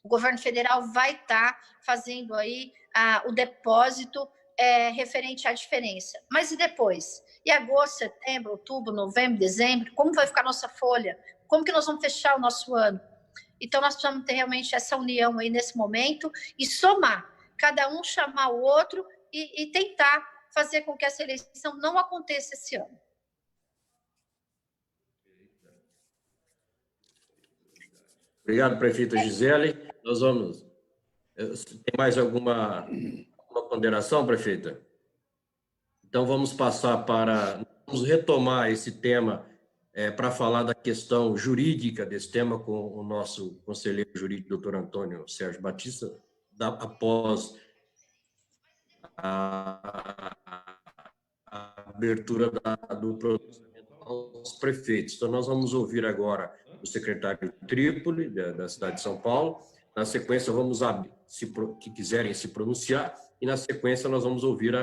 O governo federal vai estar fazendo aí o depósito referente à diferença. Mas e depois? E agosto, setembro, outubro, novembro, dezembro? Como vai ficar a nossa folha? Como que nós vamos fechar o nosso ano? Então, nós precisamos ter realmente essa união aí nesse momento e somar, cada um chamar o outro e tentar fazer com que essa eleição não aconteça esse ano. Obrigado, prefeita Gisele. Nós vamos... Tem mais alguma ponderação, prefeita? Então, vamos passar para... Vamos retomar esse tema para falar da questão jurídica desse tema com o nosso conselheiro jurídico, doutor Antônio Sérgio Batista, após a abertura do pronunciamento aos prefeitos. Então, nós vamos ouvir agora o secretário Trípoli, da cidade de São Paulo. Na sequência, vamos abrir, que quiserem se pronunciar, e na sequência nós vamos ouvir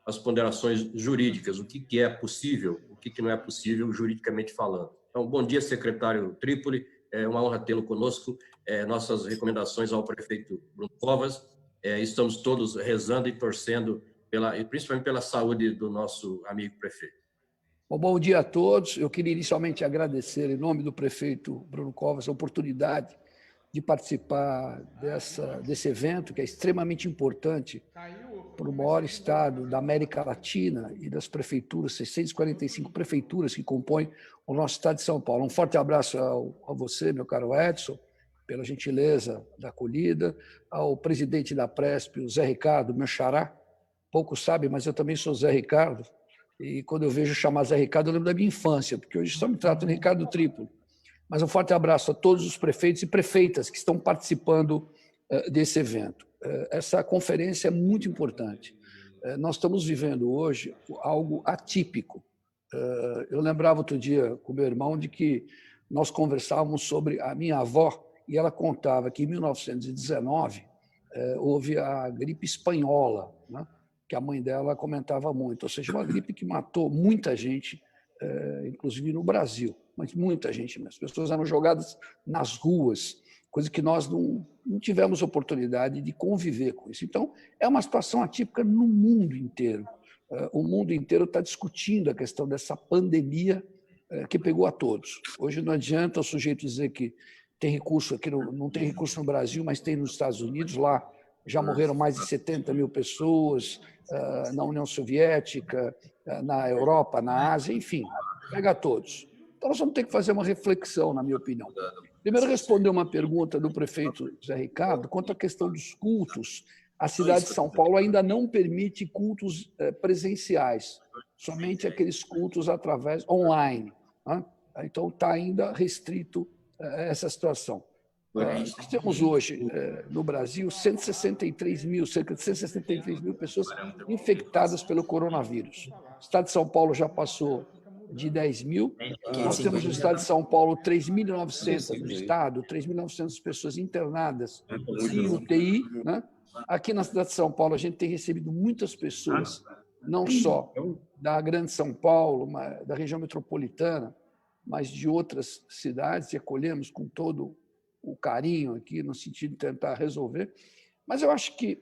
as ponderações jurídicas, o que é possível, o que não é possível juridicamente falando. Então, bom dia, secretário Trípoli, é uma honra tê-lo conosco. Nossas recomendações ao prefeito Bruno Covas, estamos todos rezando e torcendo, principalmente pela saúde do nosso amigo prefeito. Bom dia a todos. Eu queria inicialmente agradecer, em nome do prefeito Bruno Covas, a oportunidade de participar desse evento, que é extremamente importante para o maior estado da América Latina e das prefeituras, 645 prefeituras que compõem o nosso estado de São Paulo. Um forte abraço a você, meu caro Edson, pela gentileza da acolhida, ao presidente da Presp, o Zé Ricardo, meu xará. Poucos sabem, mas eu também sou Zé Ricardo, e quando eu vejo chamar Zé Ricardo, eu lembro da minha infância, porque hoje só me tratam de Ricardo Trípoli. Mas um forte abraço a todos os prefeitos e prefeitas que estão participando desse evento. Essa conferência é muito importante. Nós estamos vivendo hoje algo atípico. Eu lembrava outro dia com meu irmão de que nós conversávamos sobre a minha avó, e ela contava que em 1919 houve a gripe espanhola, né? Que a mãe dela comentava muito, ou seja, uma gripe que matou muita gente, inclusive no Brasil, mas muita gente mesmo. As pessoas eram jogadas nas ruas, coisa que nós não tivemos oportunidade de conviver com isso. Então, é uma situação atípica no mundo inteiro. O mundo inteiro está discutindo a questão dessa pandemia que pegou a todos. Hoje não adianta o sujeito dizer que tem recurso aqui, não tem recurso no Brasil, mas tem nos Estados Unidos. Lá já morreram mais de 70 mil pessoas, na União Soviética, na Europa, na Ásia, enfim, pega a todos. Então, nós vamos ter que fazer uma reflexão, na minha opinião. Primeiro, responder uma pergunta do prefeito Zé Ricardo quanto à questão dos cultos. A cidade de São Paulo ainda não permite cultos presenciais, somente aqueles cultos através online, né? Então, está ainda restrito essa situação. Nós temos hoje, no Brasil, 163 mil, cerca de 163 mil pessoas infectadas pelo coronavírus. O estado de São Paulo já passou de 10 mil. Nós temos no estado de São Paulo 3.900 no estado, 3.900 pessoas internadas em UTI, né? Aqui na cidade de São Paulo, a gente tem recebido muitas pessoas, não só da Grande São Paulo, da região metropolitana, mas de outras cidades, e acolhemos com todo o carinho aqui, no sentido de tentar resolver. Mas eu acho que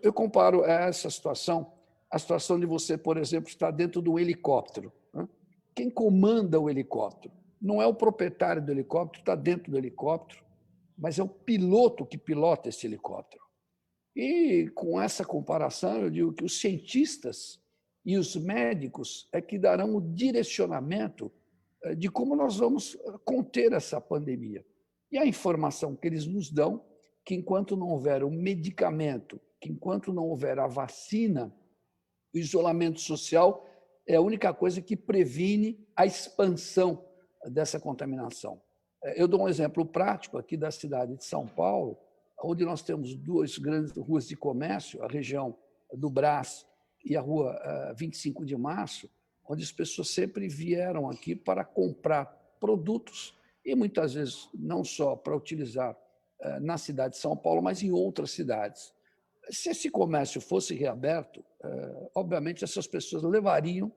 eu comparo essa situação, a situação de você, por exemplo, estar dentro de um helicóptero, né? Quem comanda o helicóptero não é o proprietário do helicóptero, está dentro do helicóptero, mas é o piloto que pilota esse helicóptero. E, com essa comparação, eu digo que os cientistas e os médicos é que darão o direcionamento de como nós vamos conter essa pandemia. E a informação que eles nos dão, que enquanto não houver o medicamento, que enquanto não houver a vacina, o isolamento social é a única coisa que previne a expansão dessa contaminação. Eu dou um exemplo prático aqui da cidade de São Paulo, onde nós temos duas grandes ruas de comércio, a região do Brás e a rua 25 de Março, onde as pessoas sempre vieram aqui para comprar produtos e muitas vezes não só para utilizar na cidade de São Paulo, mas em outras cidades. Se esse comércio fosse reaberto, obviamente essas pessoas levariam,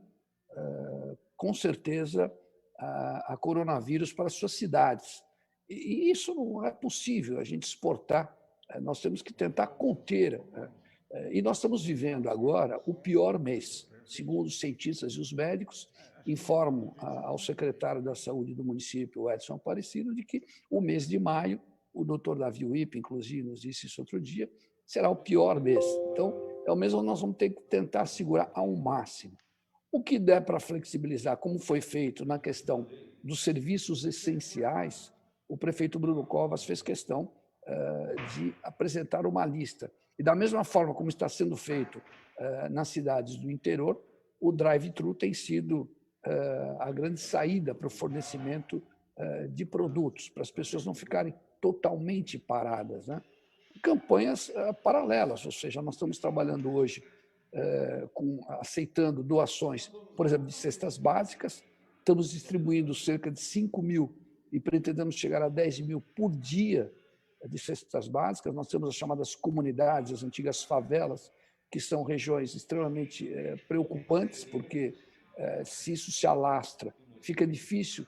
com certeza, a coronavírus para suas cidades. E isso não é possível, a gente exportar, nós temos que tentar conter. E nós estamos vivendo agora o pior mês, segundo os cientistas e os médicos, informam ao secretário da Saúde do município, o Edson Aparecido, de que o mês de maio, o doutor Davi Wip, inclusive, nos disse isso outro dia, será o pior mês. Então, é o mês onde nós vamos ter que tentar segurar ao máximo. O que der para flexibilizar, como foi feito na questão dos serviços essenciais, o prefeito Bruno Covas fez questão de apresentar uma lista. E da mesma forma como está sendo feito nas cidades do interior, o drive-thru tem sido a grande saída para o fornecimento de produtos, para as pessoas não ficarem totalmente paradas, né? Campanhas paralelas, ou seja, nós estamos trabalhando hoje aceitando doações, por exemplo, de cestas básicas, estamos distribuindo cerca de 5.000 e pretendemos chegar a 10.000 por dia de cestas básicas. Nós temos as chamadas comunidades, as antigas favelas, que são regiões extremamente preocupantes, porque se isso se alastra, fica difícil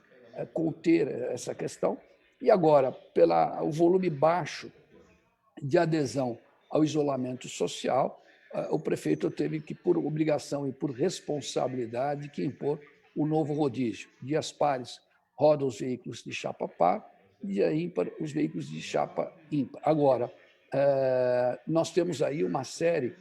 conter essa questão. E agora, pelo volume baixo de adesão ao isolamento social, o prefeito teve que, por obrigação e por responsabilidade, que impor o novo rodízio. Dias pares rodam os veículos de chapa par, dia ímpar os veículos de chapa ímpar. Agora, nós temos aí uma série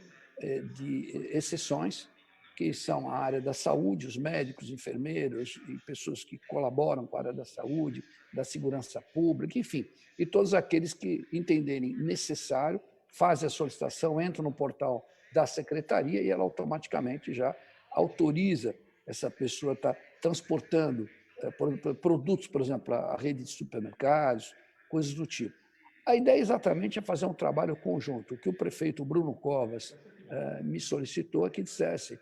de exceções, que são a área da saúde, os médicos, enfermeiros e pessoas que colaboram com a área da saúde, da segurança pública, enfim, e todos aqueles que entenderem necessário, fazem a solicitação, entram no portal da secretaria e ela automaticamente já autoriza essa pessoa a estar transportando produtos, por exemplo, a rede de supermercados, coisas do tipo. A ideia exatamente é fazer um trabalho conjunto. O que o prefeito Bruno Covas me solicitou é que dissesse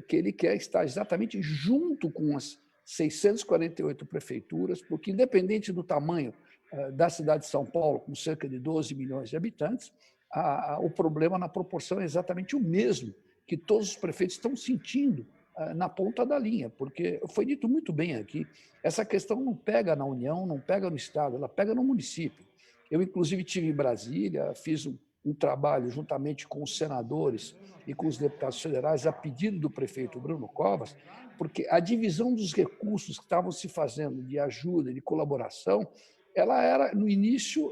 que ele quer estar exatamente junto com as 648 prefeituras, porque, independente do tamanho da cidade de São Paulo, com cerca de 12 milhões de habitantes, o problema na proporção é exatamente o mesmo que todos os prefeitos estão sentindo na ponta da linha, porque foi dito muito bem aqui, essa questão não pega na União, não pega no Estado, ela pega no município. Eu, inclusive, estive em Brasília, fiz um trabalho juntamente com os senadores e com os deputados federais, a pedido do prefeito Bruno Covas, porque a divisão dos recursos que estavam se fazendo de ajuda, de colaboração, ela era, no início,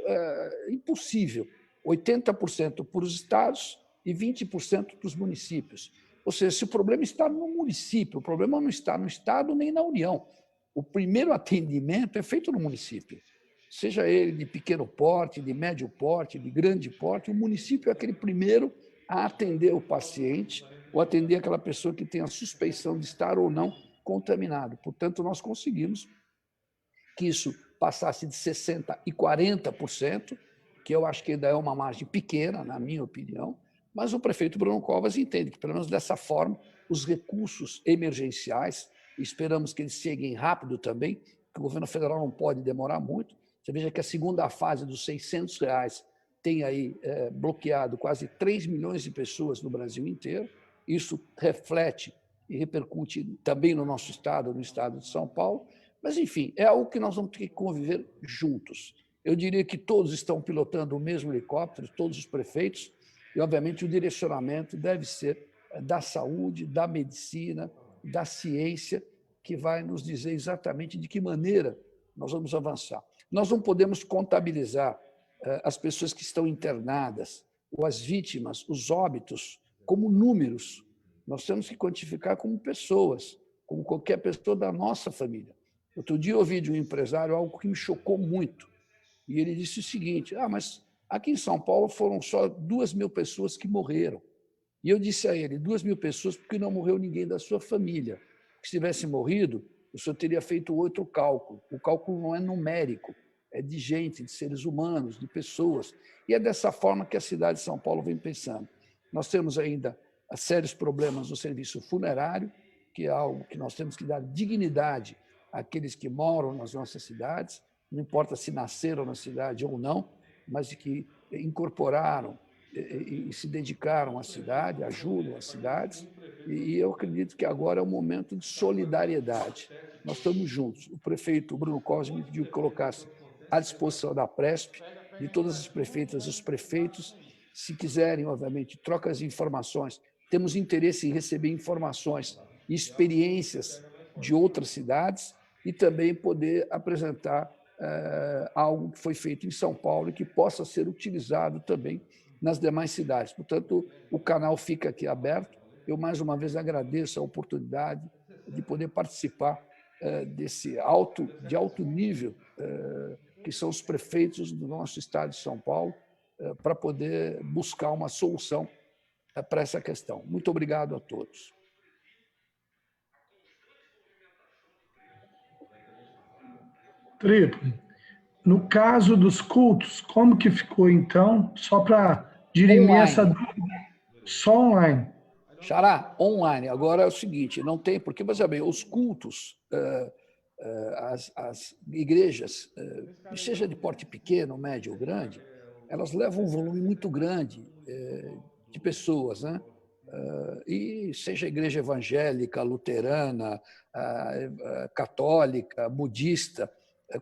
impossível. 80% para os estados e 20% para os municípios. Ou seja, se o problema está no município, o problema não está no Estado nem na União. O primeiro atendimento é feito no município. Seja ele de pequeno porte, de médio porte, de grande porte, o município é aquele primeiro a atender o paciente ou atender aquela pessoa que tem a suspeição de estar ou não contaminado. Portanto, nós conseguimos que isso passasse de 60% e 40%, que eu acho que ainda é uma margem pequena, na minha opinião, mas o prefeito Bruno Covas entende que, pelo menos dessa forma, os recursos emergenciais, esperamos que eles cheguem rápido também, que o governo federal não pode demorar muito. Você veja que a segunda fase dos R$600 tem aí bloqueado quase 3 milhões de pessoas no Brasil inteiro. Isso reflete e repercute também no nosso estado, no estado de São Paulo. Mas, enfim, é algo que nós vamos ter que conviver juntos. Eu diria que todos estão pilotando o mesmo helicóptero, todos os prefeitos, e, obviamente, o direcionamento deve ser da saúde, da medicina, da ciência, que vai nos dizer exatamente de que maneira nós vamos avançar. Nós não podemos contabilizar as pessoas que estão internadas, ou as vítimas, os óbitos, como números. Nós temos que quantificar como pessoas, como qualquer pessoa da nossa família. Outro dia eu ouvi de um empresário algo que me chocou muito. E ele disse o seguinte: mas aqui em São Paulo foram só 2.000 pessoas que morreram. E eu disse a ele: 2.000 pessoas porque não morreu ninguém da sua família. Se tivesse morrido, o senhor teria feito outro cálculo. O cálculo não é numérico, é de gente, de seres humanos, de pessoas. E é dessa forma que a cidade de São Paulo vem pensando. Nós temos ainda sérios problemas no serviço funerário, que é algo que nós temos que dar dignidade àqueles que moram nas nossas cidades, não importa se nasceram na cidade ou não, mas de que incorporaram e se dedicaram à cidade, ajudam as cidades, e eu acredito que agora é um momento de solidariedade. Nós estamos juntos. O prefeito Bruno Covas me pediu que colocasse à disposição da Presp, de todas as prefeitas e os prefeitos, se quiserem, obviamente, trocas de informações. Temos interesse em receber informações e experiências de outras cidades e também poder apresentar algo que foi feito em São Paulo e que possa ser utilizado também nas demais cidades. Portanto, o canal fica aqui aberto. Eu, mais uma vez, agradeço a oportunidade de poder participar de alto nível, que são os prefeitos do nosso estado de São Paulo, para poder buscar uma solução para essa questão. Muito obrigado a todos. Trípoli, no caso dos cultos, como que ficou então? Só para dirimir essa dúvida, só online. Xará, online. Agora é o seguinte, não tem, porque, veja bem, os cultos, as igrejas, seja de porte pequeno, médio ou grande, elas levam um volume muito grande de pessoas, né? E seja igreja evangélica, luterana, católica, budista,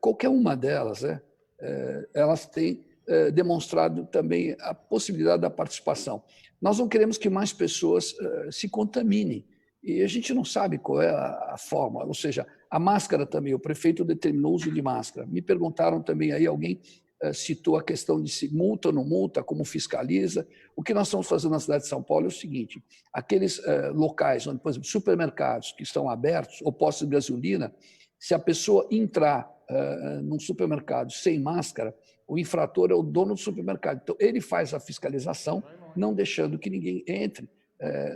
qualquer uma delas, né? Elas têm demonstrado também a possibilidade da participação. Nós não queremos que mais pessoas se contaminem, e a gente não sabe qual é a forma, ou seja, a máscara também, o prefeito determinou o uso de máscara. Me perguntaram também, aí alguém citou a questão de se multa ou não multa, como fiscaliza. O que nós estamos fazendo na cidade de São Paulo é o seguinte, aqueles locais, onde, por exemplo, supermercados que estão abertos, ou postos de gasolina, se a pessoa entrar num supermercado sem máscara, o infrator é o dono do supermercado. Então, ele faz a fiscalização, não deixando que ninguém entre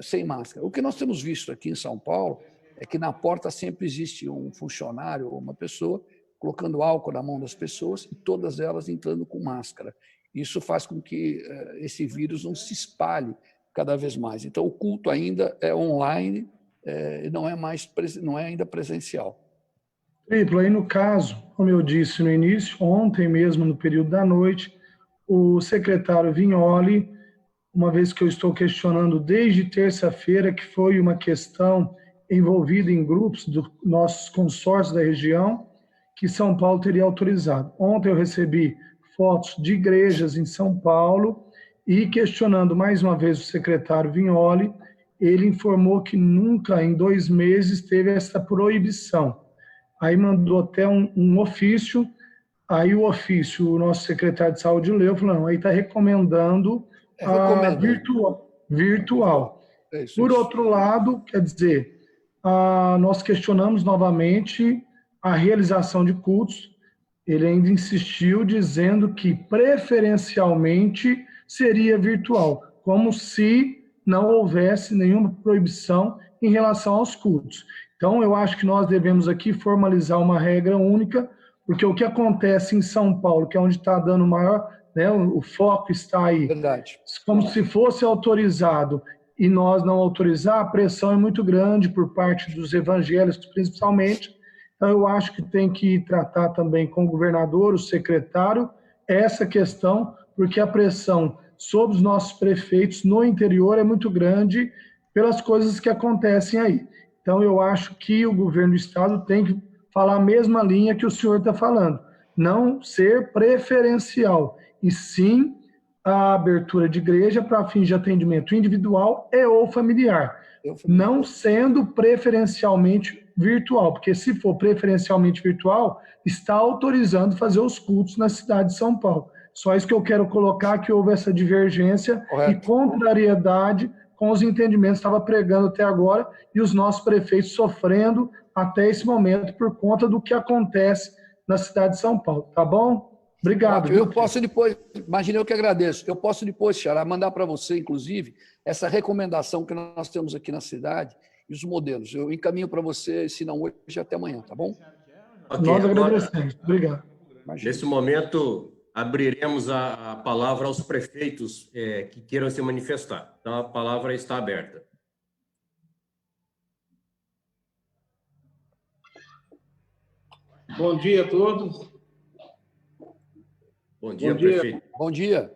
sem máscara. O que nós temos visto aqui em São Paulo é que na porta sempre existe um funcionário ou uma pessoa colocando álcool na mão das pessoas e todas elas entrando com máscara. Isso faz com que esse vírus não se espalhe cada vez mais. Então, o culto ainda é online, não é ainda presencial. Triplo, aí no caso, como eu disse no início, ontem mesmo, no período da noite, o secretário Vignoli, uma vez que eu estou questionando desde terça-feira, que foi uma questão envolvida em grupos dos nossos consórcios da região, que São Paulo teria autorizado. Ontem eu recebi fotos de igrejas em São Paulo e, questionando mais uma vez o secretário Vignoli, ele informou que nunca em 2 meses teve essa proibição. Aí mandou até um ofício, aí o ofício, o nosso secretário de saúde leu, falou, não, aí está recomendando a virtual. Por outro lado, quer dizer, nós questionamos novamente a realização de cultos, ele ainda insistiu dizendo que preferencialmente seria virtual, como se não houvesse nenhuma proibição em relação aos cultos. Então, eu acho que nós devemos aqui formalizar uma regra única, porque o que acontece em São Paulo, que é onde está dando maior, né, o foco está aí, verdade, como se fosse autorizado e nós não autorizar, a pressão é muito grande por parte dos evangélicos, principalmente. Então, eu acho que tem que tratar também com o governador, o secretário, essa questão, porque a pressão sobre os nossos prefeitos no interior é muito grande pelas coisas que acontecem aí. Então, eu acho que o governo do estado tem que falar a mesma linha que o senhor está falando, não ser preferencial, e sim a abertura de igreja para fins de atendimento individual e ou familiar, não sendo preferencialmente virtual, porque se for preferencialmente virtual, está autorizando fazer os cultos na cidade de São Paulo. Só isso que eu quero colocar, que houve essa divergência e contrariedade com os entendimentos que estava pregando até agora e os nossos prefeitos sofrendo até esse momento por conta do que acontece na cidade de São Paulo. Tá bom? Obrigado. Eu posso depois, imagina, eu que agradeço, eu posso depois, Xará, mandar para você, inclusive, essa recomendação que nós temos aqui na cidade e os modelos. Eu encaminho para você, se não hoje, até amanhã, tá bom? Okay, nós agradecemos. Obrigado. Imagina. Nesse momento, abriremos a palavra aos prefeitos que queiram se manifestar. Então, a palavra está aberta. Bom dia a todos. Bom dia, prefeito. Bom dia.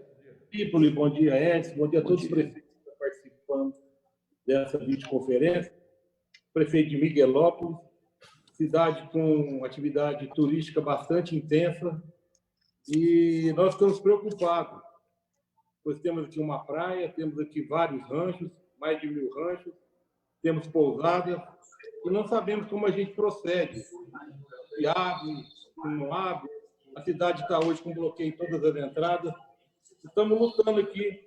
Trípoli, bom dia, Edson. Bom dia a todos os prefeitos que estão participando dessa videoconferência. Prefeito de Miguelópolis, cidade com atividade turística bastante intensa, E nós ficamos preocupados, pois temos aqui uma praia, temos aqui vários ranchos, mais de 1000 ranchos, temos pousadas, e não sabemos como a gente procede. Se abre, se não abre. A cidade está hoje com bloqueio em todas as entradas. Estamos lutando aqui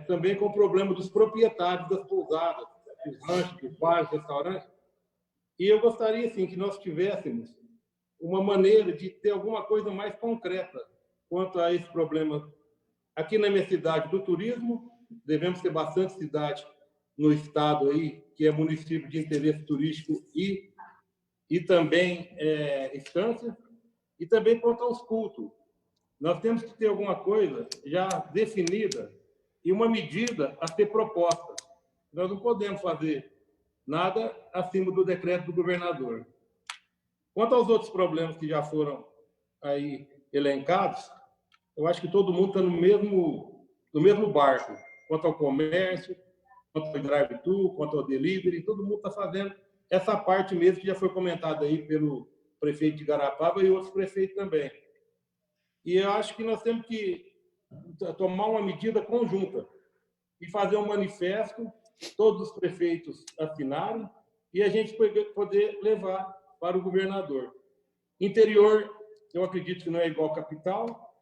também com o problema dos proprietários das pousadas, dos ranchos, dos bares, restaurantes. E eu gostaria, sim, que nós tivéssemos uma maneira de ter alguma coisa mais concreta quanto a esse problema. Aqui na minha cidade, do turismo, devemos ter bastante cidade no estado aí, que é município de interesse turístico e também estância, e também quanto aos cultos. Nós temos que ter alguma coisa já definida e uma medida a ser proposta. Nós não podemos fazer nada acima do decreto do governador. Quanto aos outros problemas que já foram aí elencados, eu acho que todo mundo está no mesmo barco. Quanto ao comércio, quanto ao drive-thru, quanto ao delivery, todo mundo está fazendo essa parte mesmo que já foi comentada aí pelo prefeito de Garapava e outros prefeitos também. E eu acho que nós temos que tomar uma medida conjunta e fazer um manifesto, todos os prefeitos assinarem, e a gente poder levar para o governador. Interior, eu acredito que não é igual capital.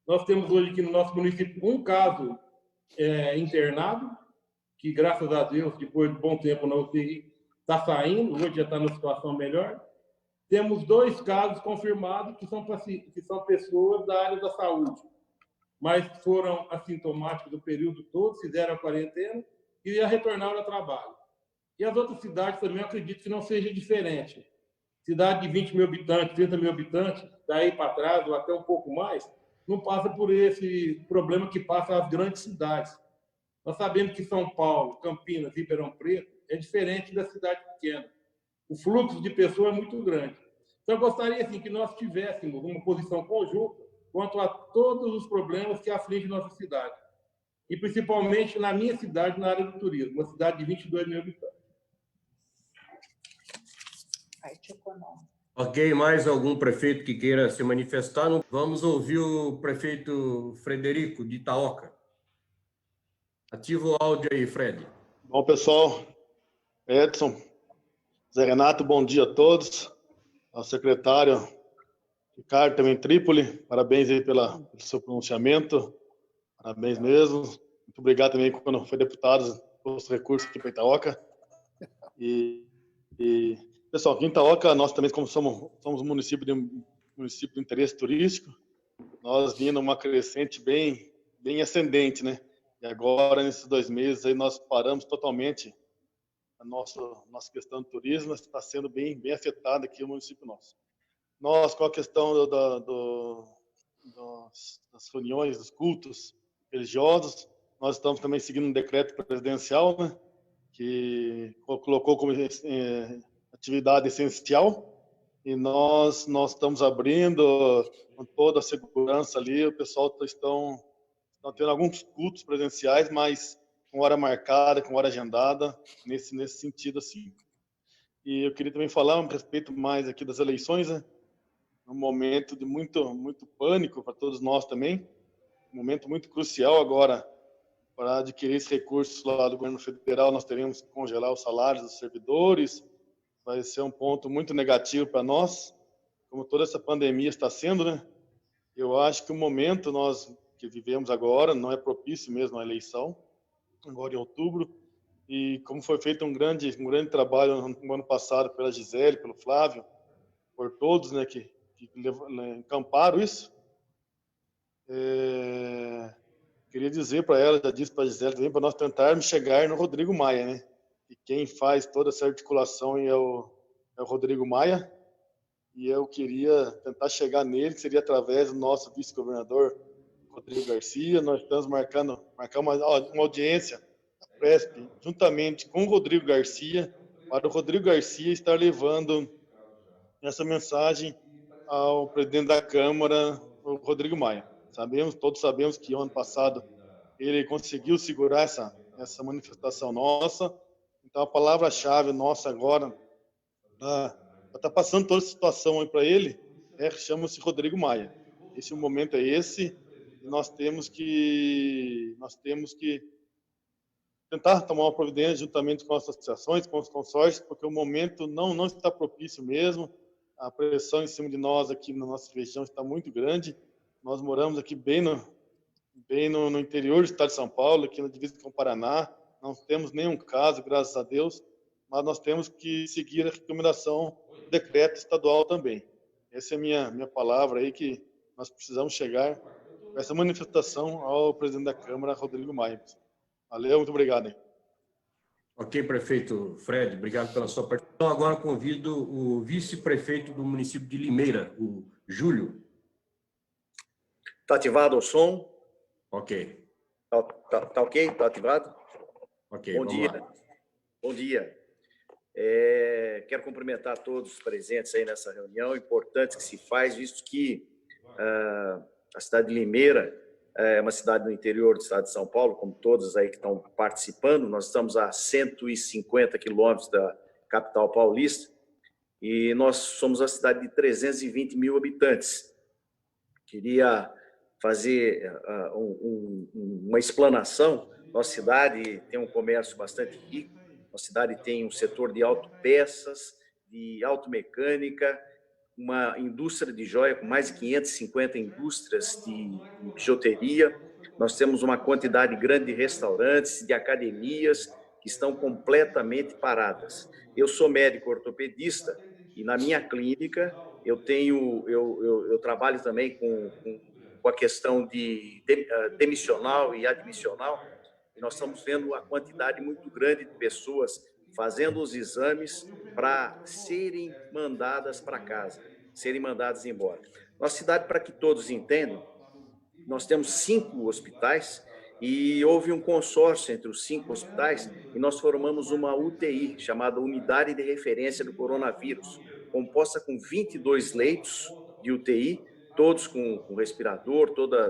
Nós temos hoje aqui no nosso município um caso internado, que, graças a Deus, depois de bom tempo na UTI, está saindo, hoje já está numa situação melhor. Temos 2 casos confirmados que são pessoas da área da saúde, mas foram assintomáticos do período todo, fizeram a quarentena e já retornaram ao trabalho. E as outras cidades também, eu acredito que não seja diferente. Cidade de 20 mil habitantes, 30 mil habitantes, daí para trás, ou até um pouco mais, não passa por esse problema que passa as grandes cidades. Nós sabemos que São Paulo, Campinas, Ribeirão Preto é diferente da cidade pequena. O fluxo de pessoas é muito grande. Então, eu gostaria assim, que nós tivéssemos uma posição conjunta quanto a todos os problemas que afligem nossa cidade. E, principalmente, na minha cidade, na área do turismo, uma cidade de 22 mil habitantes. Ok, mais algum prefeito que queira se manifestar? Vamos ouvir o prefeito Frederico, de Itaoca. Ativa o áudio aí, Fred. Bom, pessoal, Edson, Zé Renato, bom dia a todos. Ao secretário Ricardo, também Trípoli, parabéns aí pelo seu pronunciamento, parabéns mesmo. Muito obrigado também quando foi deputado pelos recursos aqui para Itaoca. Pessoal, aqui em Itaoca, nós também, como somos um município de interesse turístico, nós vindo uma crescente bem ascendente, né? E agora, nesses 2 meses, aí nós paramos totalmente a nossa questão do turismo, está sendo bem afetada aqui no município nosso. Nós, com a questão das reuniões, dos cultos religiosos, nós estamos também seguindo um decreto presidencial, né, que colocou como atividade essencial, e nós estamos abrindo com toda a segurança ali, o pessoal estão tendo alguns cultos presenciais, mas com hora marcada, com hora agendada, nesse sentido assim. E eu queria também falar a respeito mais aqui das eleições, né? Um momento de muito pânico para todos nós também, um momento muito crucial agora para adquirir esse recurso lá do governo federal. Nós teremos que congelar os salários dos servidores, vai ser um ponto muito negativo para nós, como toda essa pandemia está sendo, né? Eu acho que o momento nós que vivemos agora não é propício mesmo à eleição, agora em outubro, e como foi feito um grande trabalho no ano passado pela Gisele, pelo Flávio, por todos, né, que encamparam isso, queria dizer para ela, já disse para a Gisele também, para nós tentarmos chegar no Rodrigo Maia, né, e quem faz toda essa articulação é o Rodrigo Maia, e eu queria tentar chegar nele, que seria através do nosso vice-governador Rodrigo Garcia. Nós estamos marcar uma audiência da Presp, juntamente com o Rodrigo Garcia, para o Rodrigo Garcia estar levando essa mensagem ao presidente da Câmara, o Rodrigo Maia. Todos sabemos que ano passado ele conseguiu segurar essa manifestação nossa. Então a palavra-chave nossa agora está passando toda essa situação aí para ele, chama-se Rodrigo Maia. o momento é esse. Nós temos que tentar tomar uma providência juntamente com as associações, com os consórcios, porque o momento não está propício mesmo. A pressão em cima de nós aqui na nossa região está muito grande. Nós moramos aqui bem no interior do estado de São Paulo, aqui na divisa com o Paraná. Não temos nenhum caso, graças a Deus, mas nós temos que seguir a recomendação do decreto estadual também. Essa é a minha palavra aí, que nós precisamos chegar com essa manifestação ao presidente da Câmara, Rodrigo Maia. Valeu, muito obrigado. Hein? Ok, prefeito Fred, obrigado pela sua participação. Agora convido o vice-prefeito do município de Limeira, o Júlio. Está ativado o som? Ok. Tá ok? Está ativado? Ok, Bom vamos dia. lá. Bom dia. Quero cumprimentar todos os presentes aí nessa reunião importante que se faz, visto que a cidade de Limeira é uma cidade do interior do estado de São Paulo, como todos aí que estão participando. Nós estamos a 150 quilômetros da capital paulista e nós somos a cidade de 320 mil habitantes. Queria fazer uma explanação. Nossa cidade tem um comércio bastante rico, nossa cidade tem um setor de autopeças, de automecânica, uma indústria de joia com mais de 550 indústrias de bijuteria. Nós temos uma quantidade grande de restaurantes, de academias que estão completamente paradas. Eu sou médico ortopedista e na minha clínica eu trabalho também com a questão de demissional e admissional. E nós estamos vendo uma quantidade muito grande de pessoas fazendo os exames para serem mandadas para casa, serem mandadas embora. Nossa cidade, para que todos entendam, nós temos 5 hospitais e houve um consórcio entre os 5 hospitais e nós formamos uma UTI, chamada Unidade de Referência do Coronavírus, composta com 22 leitos de UTI, todos com respirador, toda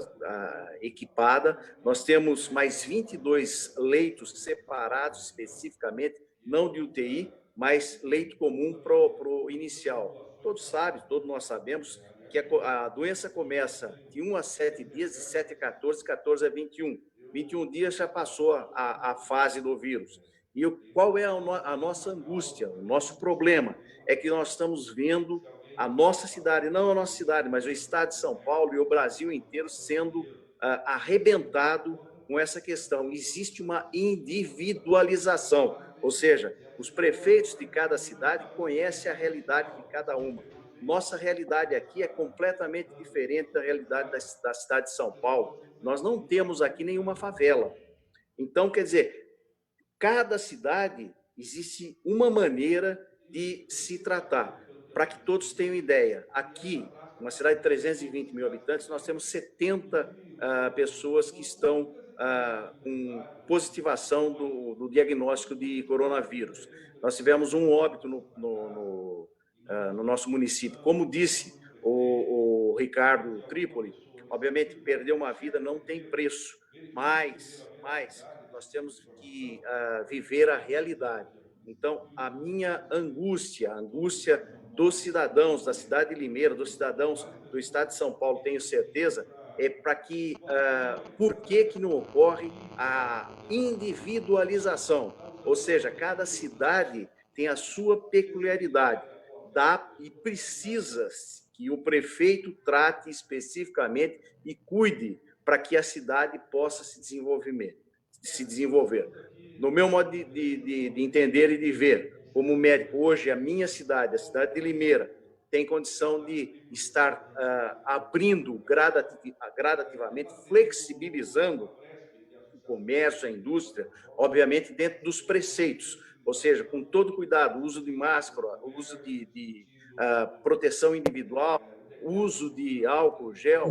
equipada. Nós temos mais 22 leitos separados especificamente, não de UTI, mas leito comum para o inicial. Todos sabem, todos nós sabemos que a doença começa de 1 a 7 dias, de 7 a 14, 14 a 21. 21 dias já passou a fase do vírus. E qual é a nossa angústia, o nosso problema? É que nós estamos vendo a nossa cidade, não a nossa cidade, mas o estado de São Paulo e o Brasil inteiro sendo arrebentado com essa questão. Existe uma individualização, ou seja, os prefeitos de cada cidade conhecem a realidade de cada uma. Nossa realidade aqui é completamente diferente da realidade da cidade de São Paulo. Nós não temos aqui nenhuma favela. Então, quer dizer, cada cidade existe uma maneira de se tratar. Para que todos tenham ideia, aqui, uma cidade de 320 mil habitantes, nós temos 70 pessoas que estão com positivação do diagnóstico de coronavírus. Nós tivemos um óbito no nosso município. Como disse o Ricardo Trípoli, obviamente, perder uma vida não tem preço, mas nós temos que viver a realidade. Então, a minha angústia, a angústia dos cidadãos da cidade de Limeira, dos cidadãos do estado de São Paulo, tenho certeza, é para que, por que não ocorre a individualização? Ou seja, cada cidade tem a sua peculiaridade, e precisa que o prefeito trate especificamente e cuide para que a cidade possa se desenvolver. No meu modo de entender e de ver, como médico, hoje a minha cidade, a cidade de Limeira, tem condição de estar abrindo gradativamente, flexibilizando o comércio, a indústria, obviamente dentro dos preceitos, ou seja, com todo cuidado, uso de máscara, uso de proteção individual, uso de álcool gel,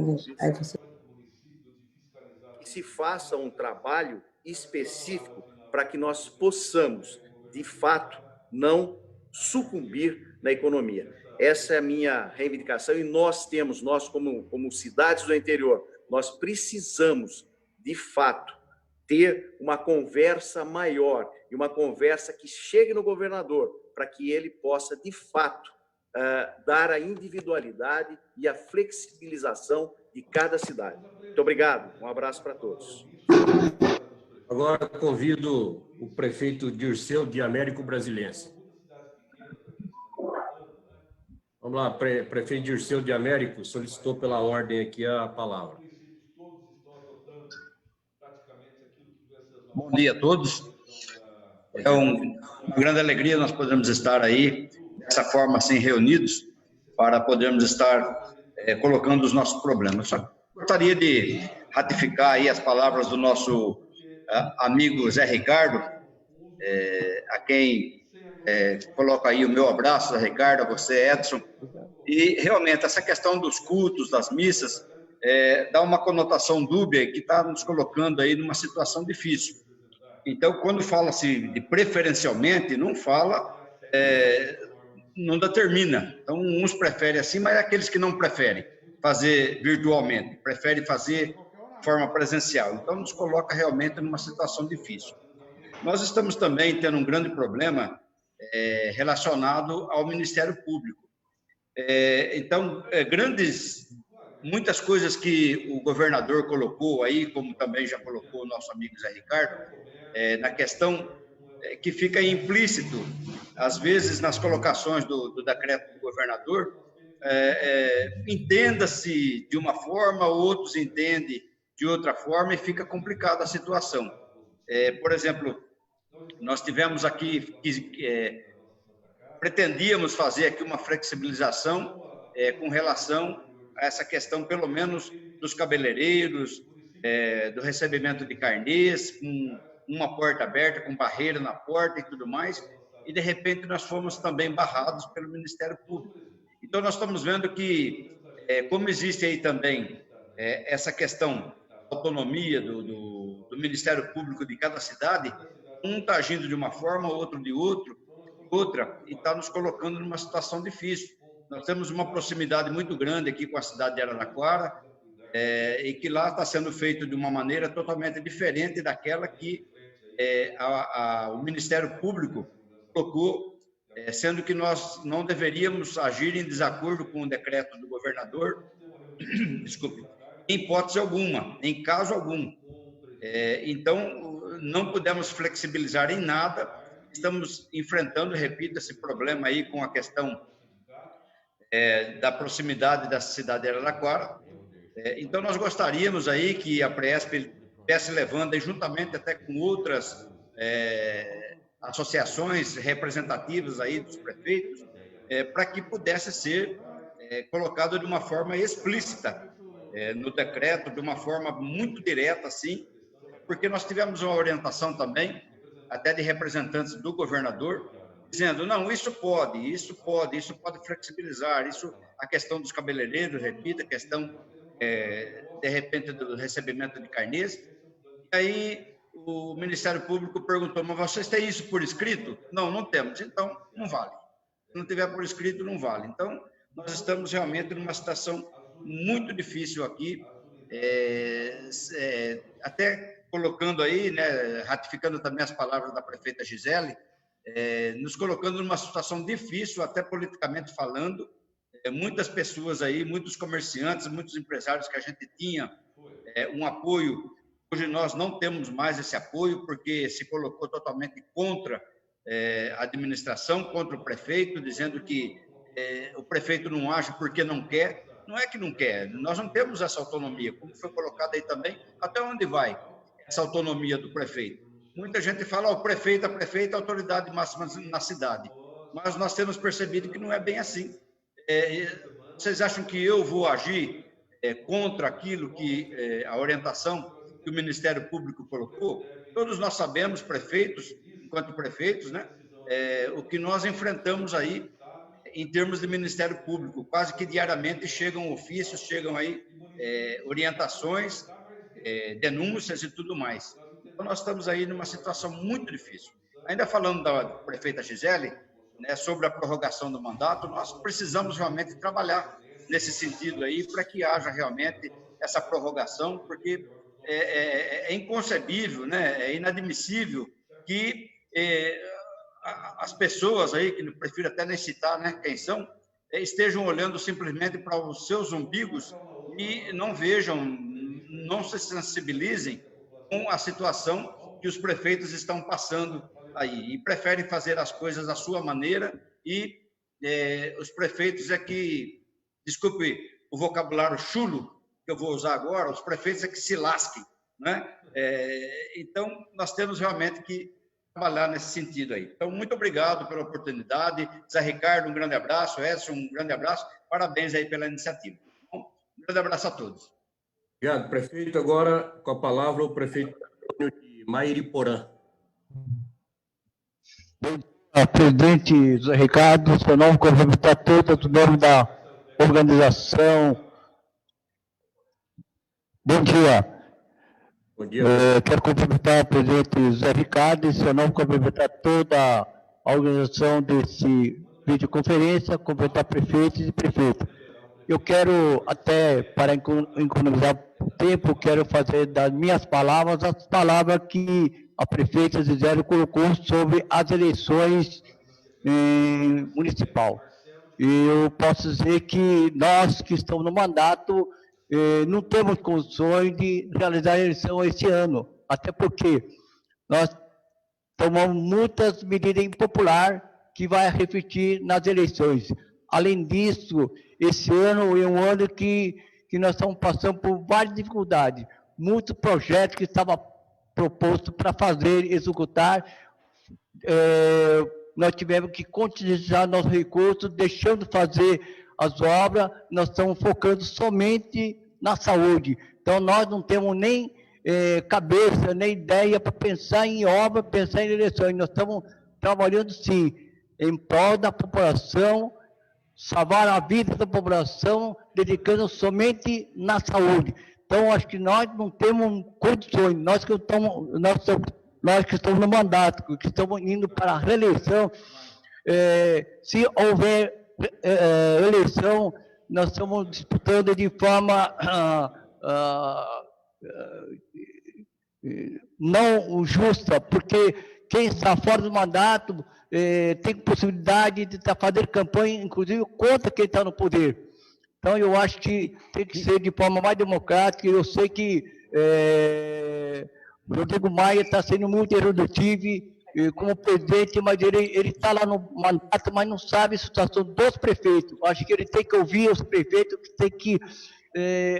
que se faça um trabalho específico para que nós possamos, de fato, não sucumbir na economia. Essa é a minha reivindicação e nós como cidades do interior, nós precisamos, de fato, ter uma conversa maior e uma conversa que chegue no governador para que ele possa, de fato, dar a individualidade e a flexibilização de cada cidade. Muito obrigado, um abraço para todos. Agora convido o prefeito Dirceu de Américo Brasilense. Vamos lá, prefeito Dirceu de Américo solicitou pela ordem aqui a palavra. Bom dia a todos. É uma grande alegria nós podermos estar aí, dessa forma, assim, reunidos, para podermos estar colocando os nossos problemas. Só gostaria de ratificar aí as palavras do nosso amigo Zé Ricardo, a quem coloco aí o meu abraço, Zé Ricardo, a você, Edson. E, realmente, essa questão dos cultos, das missas, dá uma conotação dúbia que está nos colocando aí numa situação difícil. Então, quando fala-se de preferencialmente, não fala, não determina. Então, uns preferem assim, mas aqueles que não preferem fazer virtualmente, preferem fazer de forma presencial. Então, nos coloca realmente numa situação difícil. Nós estamos também tendo um grande problema relacionado ao Ministério Público. Então, muitas coisas que o governador colocou aí, como também já colocou o nosso amigo Zé Ricardo, na questão que fica implícito, às vezes, nas colocações do decreto do governador, entenda-se de uma forma, outros entendem de outra forma e fica complicada a situação. Por exemplo, nós tivemos aqui, pretendíamos fazer aqui uma flexibilização com relação a essa questão, pelo menos, dos cabeleireiros, do recebimento de carnês, com uma porta aberta, com barreira na porta e tudo mais, e, de repente, nós fomos também barrados pelo Ministério Público. Então, nós estamos vendo que, como existe aí também essa questão da autonomia do Ministério Público de cada cidade, um está agindo de uma forma, outro de outra, e está nos colocando numa situação difícil. Nós temos uma proximidade muito grande aqui com a cidade de Araraquara, e que lá está sendo feito de uma maneira totalmente diferente daquela que o Ministério Público colocou, sendo que nós não deveríamos agir em desacordo com o decreto do governador, desculpe, em hipótese alguma, em caso algum. Então, não pudemos flexibilizar em nada, estamos enfrentando, repito, esse problema aí com a questão da proximidade da cidade de Araraquara. Então, nós gostaríamos aí que a Presp estivesse levando, juntamente até com outras associações representativas aí dos prefeitos, para que pudesse ser colocado de uma forma explícita no decreto, de uma forma muito direta, assim, porque nós tivemos uma orientação também, até de representantes do governador, dizendo, não, isso pode flexibilizar, a questão dos cabeleireiros, repito, a questão, de repente, do recebimento de carnês. E aí o Ministério Público perguntou, mas vocês têm isso por escrito? Não, não temos, então não vale. Se não tiver por escrito, não vale. Então, nós estamos realmente numa situação muito difícil aqui, até colocando aí, né, ratificando também as palavras da prefeita Gisele, nos colocando numa situação difícil, até politicamente falando. Muitas pessoas aí, muitos comerciantes, muitos empresários que a gente tinha um apoio, hoje nós não temos mais esse apoio, porque se colocou totalmente contra a administração, contra o prefeito, dizendo que o prefeito não age porque não quer. Não é que não quer, nós não temos essa autonomia, como foi colocado aí também, até onde vai essa autonomia do prefeito? Muita gente fala, o prefeito, a prefeita, a autoridade máxima na cidade, mas nós temos percebido que não é bem assim. Vocês acham que eu vou agir contra aquilo que a orientação que o Ministério Público colocou? Todos nós sabemos, prefeitos, enquanto prefeitos, né, o que nós enfrentamos aí em termos de Ministério Público. Quase que diariamente chegam ofícios, chegam aí orientações, denúncias e tudo mais. Então, nós estamos aí numa situação muito difícil. Ainda falando da prefeita Gisele, né, sobre a prorrogação do mandato, nós precisamos realmente trabalhar nesse sentido aí, para que haja realmente essa prorrogação, porque é inconcebível, né, é inadmissível que as pessoas aí, que eu prefiro até nem citar, né, quem são, estejam olhando simplesmente para os seus umbigos e não vejam, não se sensibilizem com a situação que os prefeitos estão passando aí, e preferem fazer as coisas da sua maneira, e os prefeitos é que, desculpe o vocabulário chulo que eu vou usar agora, os prefeitos é que se lasquem, né? Então, nós temos realmente que trabalhar nesse sentido aí. Então, muito obrigado pela oportunidade. Zé Ricardo, um grande abraço. Edson, um grande abraço. Parabéns aí pela iniciativa. Bom, um grande abraço a todos. Obrigado, prefeito. Agora, com a palavra, o prefeito de Mairiporã. Bom dia, presidente Zé Ricardo. Seu nome, cumprimentar todos, o nome da organização. Bom dia. Bom dia. Quero cumprimentar o presidente Zé Ricardo, em seu nome, cumprimentar toda a organização desse videoconferência, cumprimentar prefeitos e prefeitas. Eu quero, até para economizar o tempo, quero fazer das minhas palavras as palavras que a prefeita Gisele colocou sobre as eleições municipal. E eu posso dizer que nós que estamos no mandato não temos condições de realizar a eleição esse ano, até porque nós tomamos muitas medidas impopulares que vai refletir nas eleições. Além disso, esse ano é um ano que nós estamos passando por várias dificuldades. Muitos projetos que estavam propostos para fazer, executar, nós tivemos que continuar nossos recursos, deixando de fazer as obras, nós estamos focando somente na saúde. Então, nós não temos nem cabeça, nem ideia para pensar em obra, pensar em eleições. Nós estamos trabalhando, sim, em prol da população, salvar a vida da população, dedicando somente na saúde. Então, acho que nós não temos condições, nós que estamos no mandato, que estamos indo para a reeleição, se houver eleição, nós estamos disputando de forma não justa, porque quem está fora do mandato tem possibilidade de fazer campanha, inclusive, contra quem está no poder. Então, eu acho que tem que ser de forma mais democrática. Eu sei que Rodrigo Maia está sendo muito eruditivo como presidente, mas ele está lá no mandato, mas não sabe a situação dos prefeitos. Acho que ele tem que ouvir os prefeitos, que tem que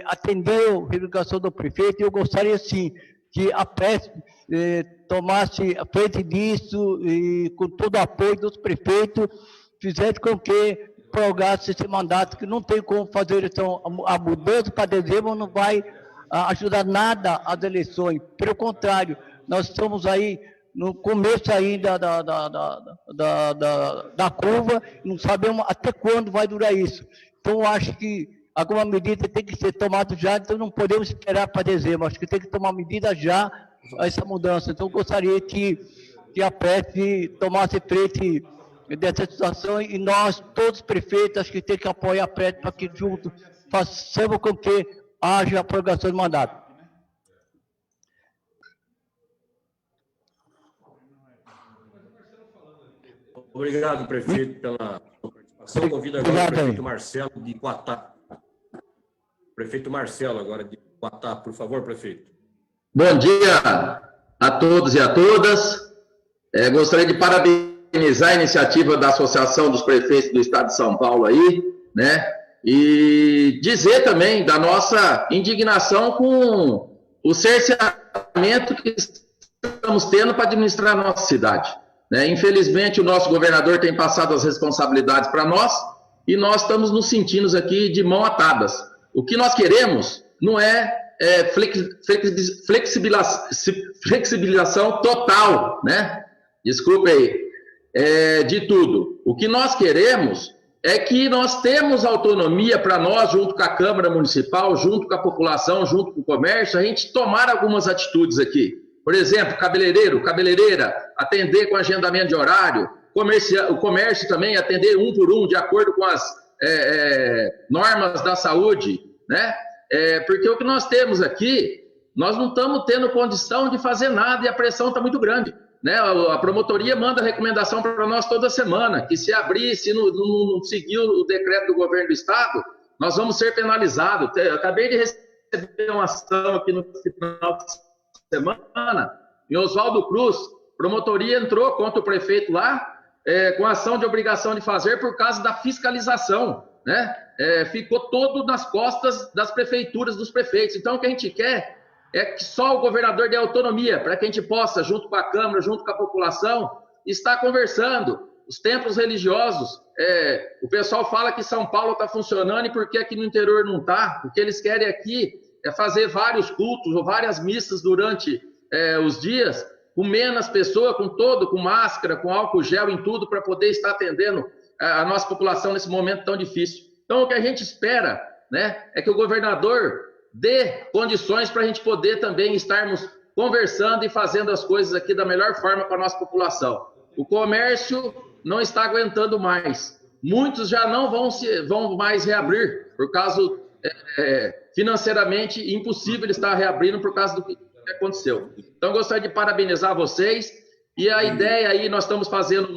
atender a reivindicação do prefeito. Eu gostaria, sim, que a PESP tomasse a frente disso e, com todo o apoio dos prefeitos, fizesse com que prorrogasse esse mandato, que não tem como fazer eleição. A mudança para dezembro não vai ajudar nada às eleições. Pelo contrário, nós estamos aí no começo ainda da curva, não sabemos até quando vai durar isso. Então, eu acho que alguma medida tem que ser tomada já, então não podemos esperar para dezembro, acho que tem que tomar medida já a essa mudança. Então, eu gostaria que a PESP tomasse frente dessa situação, e nós, todos os prefeitos, acho que tem que apoiar a PESP para que juntos façamos com que haja a prorrogação do mandato. Obrigado, prefeito, pela participação. Convido agora o prefeito Marcelo de Quatá. Prefeito Marcelo, agora de Quatá, por favor, prefeito. Bom dia a todos e a todas. Gostaria de parabenizar a iniciativa da Associação dos Prefeitos do Estado de São Paulo aí, né? E dizer também da nossa indignação com o cerceamento que estamos tendo para administrar a nossa cidade. Infelizmente, o nosso governador tem passado as responsabilidades para nós e nós estamos nos sentindo aqui de mão atadas. O que nós queremos não é flexibilização total, né? Desculpe aí, de tudo. O que nós queremos é que nós temos autonomia para nós, junto com a Câmara Municipal, junto com a população, junto com o comércio, a gente tomar algumas atitudes aqui. Por exemplo, cabeleireiro, cabeleireira, atender com agendamento de horário, o comércio também atender um por um, de acordo com as normas da saúde, né? Porque o que nós temos aqui, nós não estamos tendo condição de fazer nada e a pressão está muito grande, né? A promotoria manda recomendação para nós toda semana, que se abrir, se não seguir o decreto do governo do estado, nós vamos ser penalizados. Eu acabei de receber uma ação aqui no final de semana, em Oswaldo Cruz, promotoria entrou contra o prefeito lá, com ação de obrigação de fazer por causa da fiscalização, né? Ficou todo nas costas das prefeituras, dos prefeitos. Então, o que a gente quer é que só o governador dê autonomia, para que a gente possa, junto com a Câmara, junto com a população, estar conversando. Os templos religiosos, o pessoal fala que São Paulo está funcionando e por que aqui no interior não está? O que eles querem aqui é fazer vários cultos ou várias missas durante os dias, com menos pessoas, com máscara, com álcool gel em tudo, para poder estar atendendo a nossa população nesse momento tão difícil. Então, o que a gente espera, né, é que o governador dê condições para a gente poder também estarmos conversando e fazendo as coisas aqui da melhor forma para a nossa população. O comércio não está aguentando mais. Muitos já não vão mais reabrir, por causa, financeiramente, impossível estar reabrindo por causa do que aconteceu. Então, gostaria de parabenizar vocês. E a ideia aí, nós estamos fazendo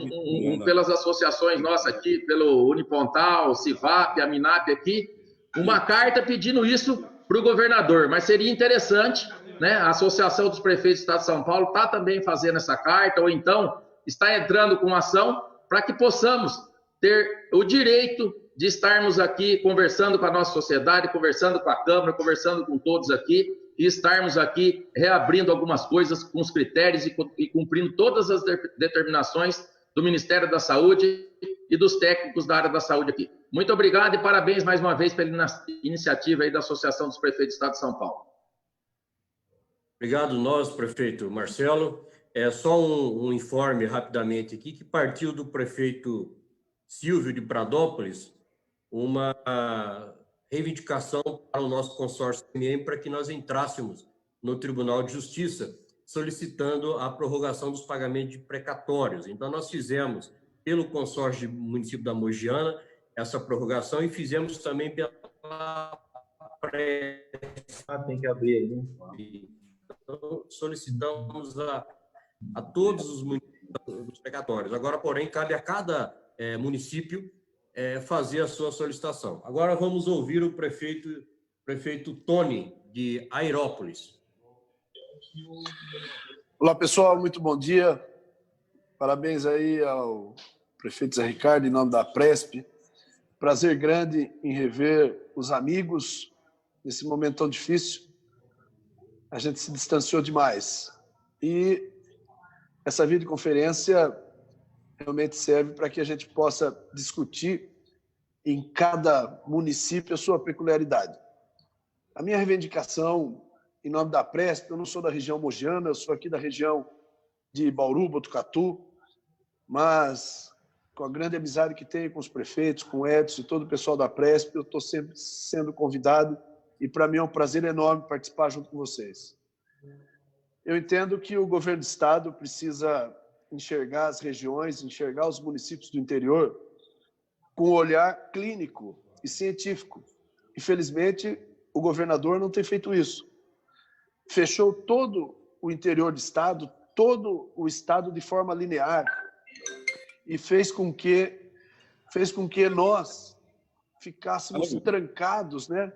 pelas associações nossas aqui, pelo Unipontal, Civap, a Minap aqui, uma carta pedindo isso para o governador. Mas seria interessante, né? A Associação dos Prefeitos do Estado de São Paulo está também fazendo essa carta, ou então está entrando com ação para que possamos ter o direito de estarmos aqui conversando com a nossa sociedade, conversando com a Câmara, conversando com todos aqui, e estarmos aqui reabrindo algumas coisas com os critérios e cumprindo todas as determinações do Ministério da Saúde e dos técnicos da área da saúde aqui. Muito obrigado e parabéns mais uma vez pela iniciativa aí da Associação dos Prefeitos do Estado de São Paulo. Obrigado nós, prefeito Marcelo. Só um informe rapidamente aqui, que partiu do prefeito Silvio de Pradópolis uma reivindicação para o nosso consórcio CMM para que nós entrássemos no Tribunal de Justiça, solicitando a prorrogação dos pagamentos de precatórios. Então, nós fizemos, pelo consórcio do município da Mogiana, essa prorrogação, e fizemos também pela tem que abrir, né? Então, solicitamos a todos os municípios dos precatórios. Agora, porém, cabe a cada município fazer a sua solicitação. Agora vamos ouvir o prefeito Tony, de Airópolis. Olá, pessoal, muito bom dia. Parabéns aí ao prefeito Zé Ricardo, em nome da Presp. Prazer grande em rever os amigos nesse momento tão difícil. A gente se distanciou demais. E essa videoconferência realmente serve para que a gente possa discutir em cada município a sua peculiaridade. A minha reivindicação, em nome da Presp, eu não sou da região mogiana, eu sou aqui da região de Bauru, Botucatu, mas com a grande amizade que tenho com os prefeitos, com o Edson e todo o pessoal da Presp, eu estou sempre sendo convidado e para mim é um prazer enorme participar junto com vocês. Eu entendo que o governo do estado precisa enxergar as regiões, enxergar os municípios do interior com um olhar clínico e científico. Infelizmente, o governador não tem feito isso. Fechou todo o interior do estado, todo o estado de forma linear e fez com que nós ficássemos trancados, né,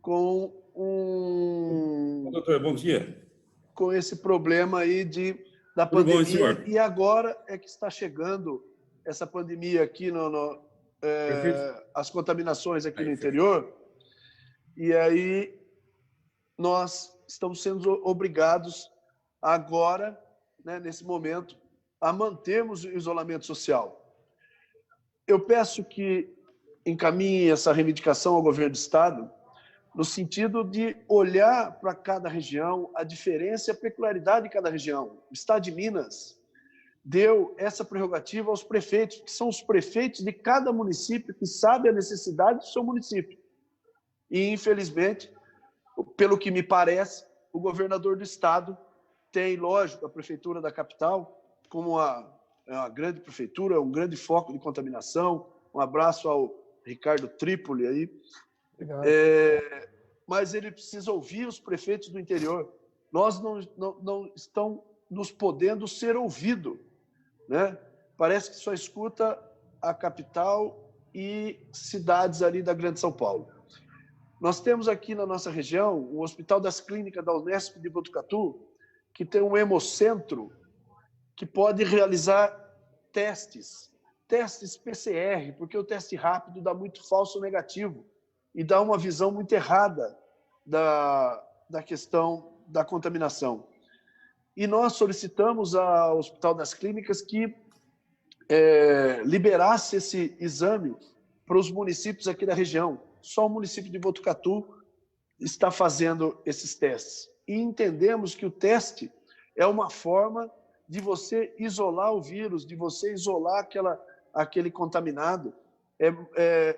com Doutor, bom dia. Com esse problema aí da pandemia, e agora é que está chegando essa pandemia aqui, as contaminações aqui no interior, e aí nós estamos sendo obrigados agora, né, nesse momento, a mantermos o isolamento social. Eu peço que encaminhe essa reivindicação ao governo do estado, no sentido de olhar para cada região, a diferença e a peculiaridade de cada região. O Estado de Minas deu essa prerrogativa aos prefeitos, que são os prefeitos de cada município que sabem a necessidade do seu município. E, infelizmente, pelo que me parece, o governador do Estado tem, lógico, a prefeitura da capital como uma grande prefeitura, um grande foco de contaminação. Um abraço ao Ricardo Trípoli aí. Mas ele precisa ouvir os prefeitos do interior. Nós não estamos nos podendo ser ouvidos, né? Parece que só escuta a capital e cidades ali da Grande São Paulo. Nós temos aqui na nossa região o Hospital das Clínicas da Unesp de Botucatu, que tem um hemocentro que pode realizar testes PCR, porque o teste rápido dá muito falso negativo e dá uma visão muito errada da questão da contaminação. E nós solicitamos ao Hospital das Clínicas que liberasse esse exame para os municípios aqui da região. Só o município de Botucatu está fazendo esses testes. E entendemos que o teste é uma forma de você isolar o vírus, de você isolar aquele contaminado.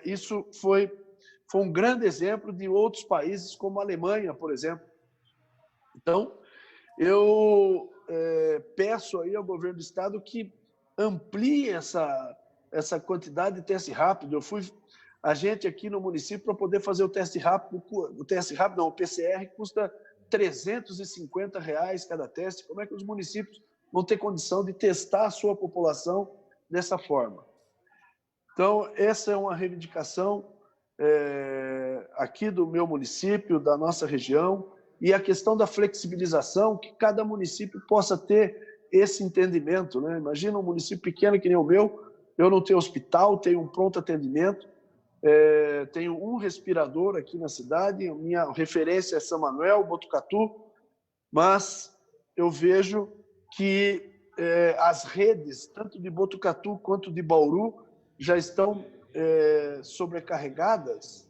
Isso foi um grande exemplo de outros países, como a Alemanha, por exemplo. Então, eu peço aí ao governo do estado que amplie essa quantidade de teste rápido. Eu fui agente aqui no município para poder fazer o teste rápido. O PCR custa R$350 cada teste. Como é que os municípios vão ter condição de testar a sua população dessa forma? Então, essa é uma reivindicação aqui do meu município, da nossa região, e a questão da flexibilização, que cada município possa ter esse entendimento, né? Imagina um município pequeno que nem o meu, eu não tenho hospital, tenho um pronto atendimento, tenho um respirador aqui na cidade, minha referência é São Manuel, Botucatu, mas eu vejo que as redes, tanto de Botucatu quanto de Bauru, já estão sobrecarregadas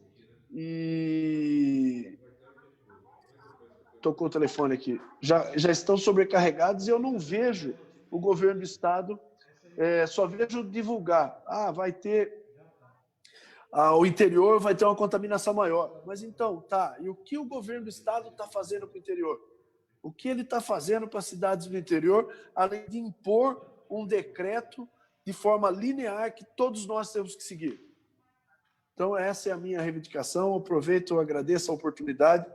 e... Tocou o telefone aqui. Já estão sobrecarregados e eu não vejo o governo do estado, só vejo divulgar. Vai ter... o interior vai ter uma contaminação maior. Mas então, tá. E o que o governo do estado está fazendo para o interior? O que ele está fazendo para as cidades do interior, além de impor um decreto de forma linear que todos nós temos que seguir? Então, essa é a minha reivindicação. Eu aproveito, eu agradeço a oportunidade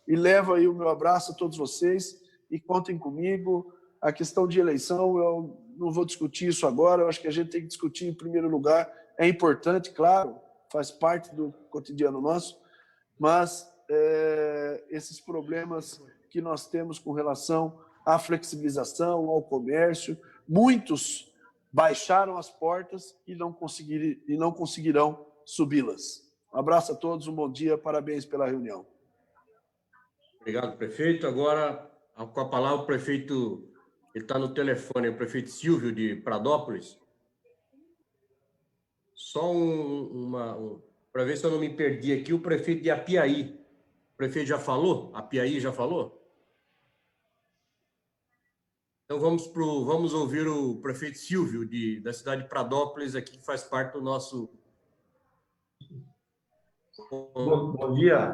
e levo aí o meu abraço a todos vocês e contem comigo. A questão de eleição, eu não vou discutir isso agora, eu acho que a gente tem que discutir em primeiro lugar. É importante, claro, faz parte do cotidiano nosso, mas esses problemas que nós temos com relação à flexibilização, ao comércio, muitos baixaram as portas e não conseguirão subi-las. Um abraço a todos, um bom dia, parabéns pela reunião. Obrigado, prefeito. Agora, com a palavra, o prefeito, ele está no telefone, o prefeito Silvio de Pradópolis. Só para ver se eu não me perdi aqui, o prefeito de Apiaí. O prefeito já falou? Apiaí já falou? Então, vamos ouvir o prefeito Silvio, da cidade de Pradópolis, aqui, que faz parte do nosso... Bom dia.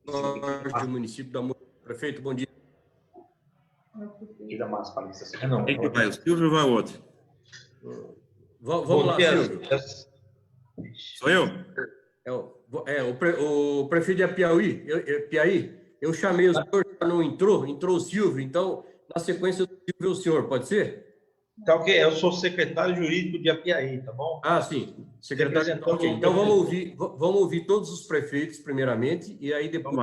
Do município da... Prefeito, bom dia. Quem que vai? O Silvio ou vai o outro? Vamos lá, Silvio. Sou eu? O prefeito de Apiaí, eu chamei o senhor, não entrou o Silvio, então, na sequência do Silvio, o senhor, pode ser? Tá ok, eu sou secretário jurídico de Apiaí, tá bom? Sim, secretário. Okay. Então, vamos ouvir todos os prefeitos, primeiramente, e aí depois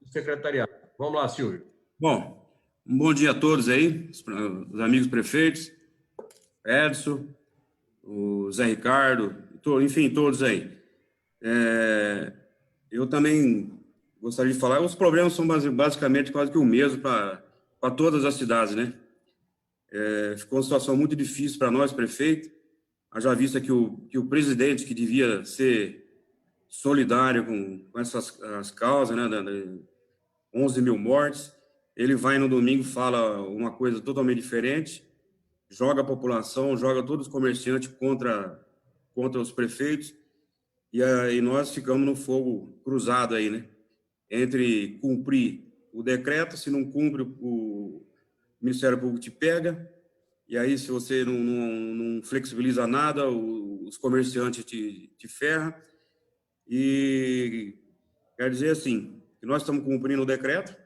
o secretariado. Vamos lá, Silvio. Bom, um bom dia a todos aí, os amigos prefeitos, Edson, o Zé Ricardo, enfim, todos aí. Eu também gostaria de falar, os problemas são basicamente quase que o mesmo para todas as cidades, né? Ficou uma situação muito difícil para nós, prefeito. Já visto que o presidente, que devia ser solidário com essas causas, né, 11 mil mortes, ele vai no domingo e fala uma coisa totalmente diferente, joga a população, joga todos os comerciantes contra os prefeitos, e aí nós ficamos no fogo cruzado aí, né? Entre cumprir o decreto, se não cumpre, o Ministério Público te pega, e aí se você não flexibiliza nada, os comerciantes te ferram. E quer dizer assim, que nós estamos cumprindo o decreto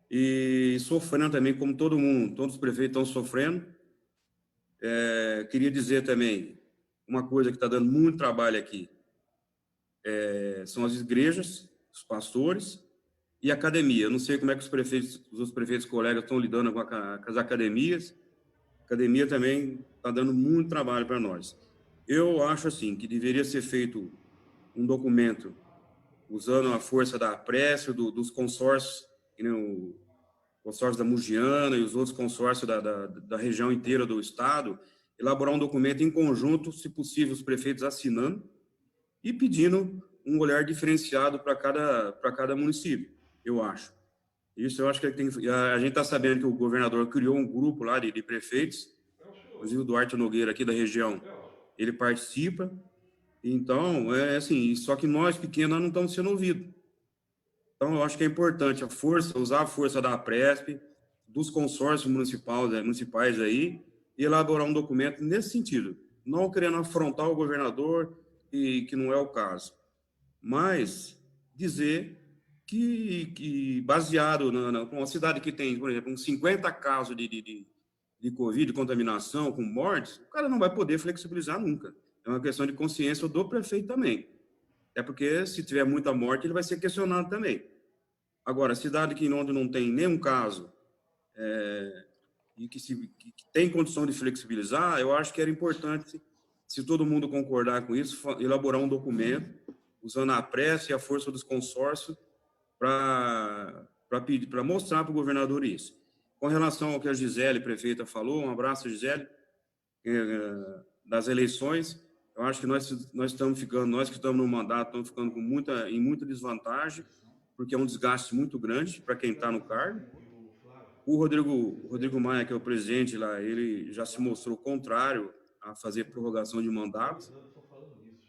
e sofrendo também, como todo mundo, todos os prefeitos estão sofrendo. Queria dizer também, uma coisa que está dando muito trabalho aqui são as igrejas, os pastores e a academia. Eu não sei como é que os outros prefeitos colegas estão lidando com as academias. A academia também está dando muito trabalho para nós. Eu acho assim que deveria ser feito um documento usando a força da Presp, dos consórcios, que nem o consórcio da Mugiana e os outros consórcios da região inteira do estado, elaborar um documento em conjunto, se possível, os prefeitos assinando e pedindo um olhar diferenciado para cada município, eu acho. Isso eu acho que a gente está sabendo que o governador criou um grupo lá de prefeitos, inclusive o Duarte Nogueira aqui da região, ele participa. Então, assim, só que nós pequenos não estamos sendo ouvidos. Então, eu acho que é importante usar a força da Presp, dos consórcios municipais aí, e elaborar um documento nesse sentido, não querendo afrontar o governador, que não é o caso, mas dizer que baseado numa cidade que tem, por exemplo, uns 50 casos de Covid, de contaminação, com mortes, o cara não vai poder flexibilizar nunca. É uma questão de consciência do prefeito também. É porque, se tiver muita morte, ele vai ser questionado também. Agora, cidade onde não tem nenhum caso e que tem condição de flexibilizar, eu acho que era importante, se todo mundo concordar com isso, elaborar um documento, usando a Presp e a força dos consórcios, para mostrar para o governador isso. Com relação ao que a Gisele, prefeita, falou, um abraço, Gisele, das eleições, eu acho que nós estamos ficando, nós que estamos no mandato, estamos ficando em muita desvantagem, porque é um desgaste muito grande para quem está no cargo. O Rodrigo Maia, que é o presidente lá, ele já se mostrou contrário a fazer prorrogação de mandatos.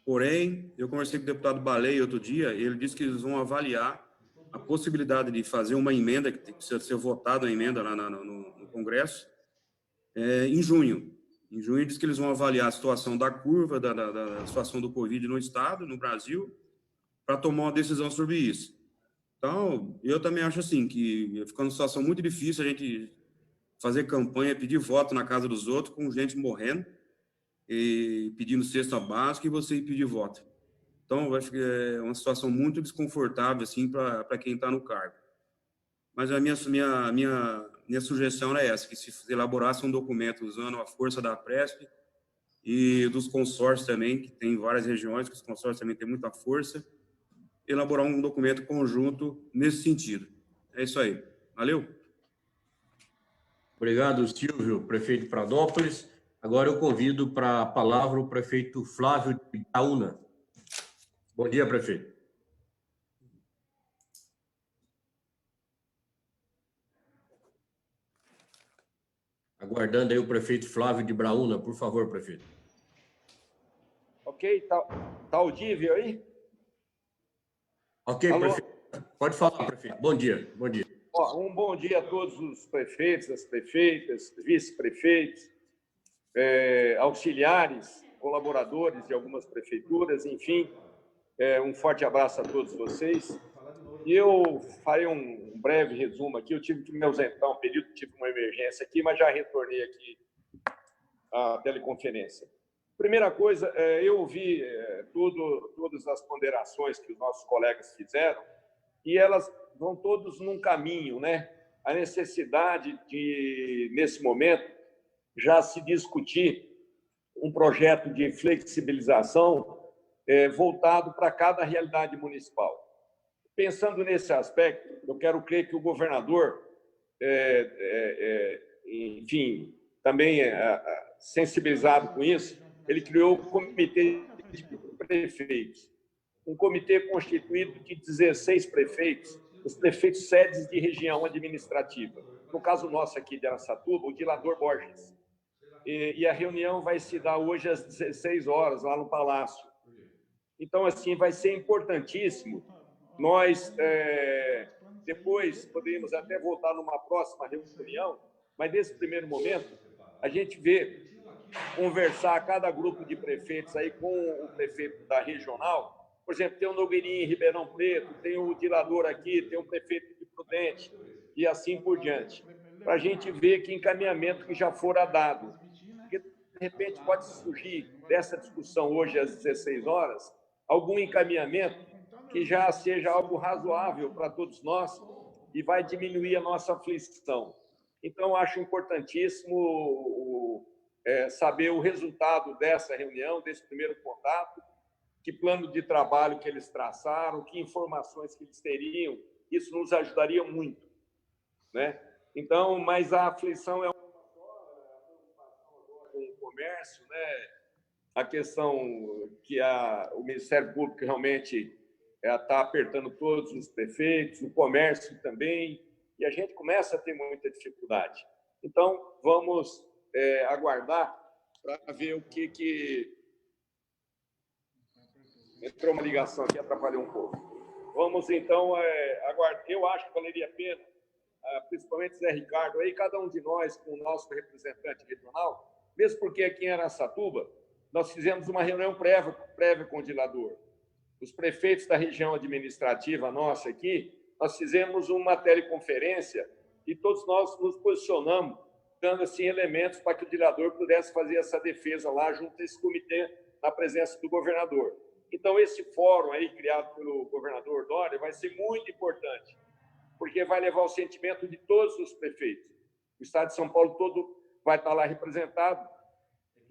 Porém, eu conversei com o deputado Balei outro dia, ele disse que eles vão avaliar a possibilidade de fazer uma emenda, que tem que ser votada a emenda lá no Congresso, em junho. Em junho, diz que eles vão avaliar a situação da curva, da situação do Covid no Estado, no Brasil, para tomar uma decisão sobre isso. Então, eu também acho assim, que fica uma situação muito difícil a gente fazer campanha, pedir voto na casa dos outros, com gente morrendo, e pedindo cesta básica, e você ir pedir voto. Então, eu acho que é uma situação muito desconfortável, assim, para quem está no cargo. Mas a minha sugestão é essa, que se elaborasse um documento usando a força da Presp e dos consórcios também, que tem várias regiões, que os consórcios também têm muita força, elaborar um documento conjunto nesse sentido. É isso aí. Valeu? Obrigado, Silvio, prefeito de Pradópolis. Agora eu convido para a palavra o prefeito Flávio de Itaúna. Bom dia, prefeito. Aguardando aí o prefeito Flávio de Braúna, por favor, prefeito. Ok, tá audível aí? Ok, alô? Prefeito. Pode falar, prefeito. Bom dia, bom dia. Um bom dia a todos os prefeitos, as prefeitas, vice-prefeitos, auxiliares, colaboradores de algumas prefeituras, enfim, um forte abraço a todos vocês. E eu farei um breve resumo aqui. Eu tive que me ausentar um período, tive uma emergência aqui, mas já retornei aqui à teleconferência. Primeira coisa, eu ouvi todas as ponderações que os nossos colegas fizeram e elas vão todos num caminho, né? A necessidade de, nesse momento, já se discutir um projeto de flexibilização voltado para cada realidade municipal. Pensando nesse aspecto, eu quero crer que o governador, enfim, também sensibilizado com isso, ele criou o Comitê de Prefeitos, um comitê constituído de 16 prefeitos, os prefeitos sedes de região administrativa. No caso nosso aqui de Araçatuba, o Dilador Borges. E a reunião vai se dar hoje às 16 horas, lá no Palácio. Então, assim, vai ser importantíssimo. Nós, depois, poderíamos até voltar numa próxima reunião, mas nesse primeiro momento, a gente conversar cada grupo de prefeitos aí com o prefeito da regional. Por exemplo, tem o Nogueirinho em Ribeirão Preto, tem o Dilador aqui, tem o prefeito de Prudente, e assim por diante, para a gente ver que encaminhamento que já fora dado. Porque de repente pode surgir dessa discussão hoje às 16 horas algum encaminhamento que já seja algo razoável para todos nós e vai diminuir a nossa aflição. Então, acho importantíssimo saber o resultado dessa reunião, desse primeiro contato, que plano de trabalho que eles traçaram, que informações que eles teriam. Isso nos ajudaria muito, né? Então, mas a aflição é uma só, a preocupação agora com o comércio, né? A questão que o Ministério Público realmente está apertando todos os prefeitos, o comércio também, e a gente começa a ter muita dificuldade. Então, vamos aguardar para ver o que... Entrou uma ligação aqui, atrapalhou um pouco. Vamos, então, aguardar. Eu acho que valeria a pena, principalmente Zé Ricardo, aí, cada um de nós, com o nosso representante regional, mesmo porque aqui em Araçatuba, nós fizemos uma reunião prévia com o dilador. Os prefeitos da região administrativa nossa aqui, nós fizemos uma teleconferência e todos nós nos posicionamos, dando assim, elementos para que o dilador pudesse fazer essa defesa lá junto a esse comitê, na presença do governador. Então, esse fórum aí, criado pelo governador Dória, vai ser muito importante, porque vai levar o sentimento de todos os prefeitos. O Estado de São Paulo todo vai estar lá representado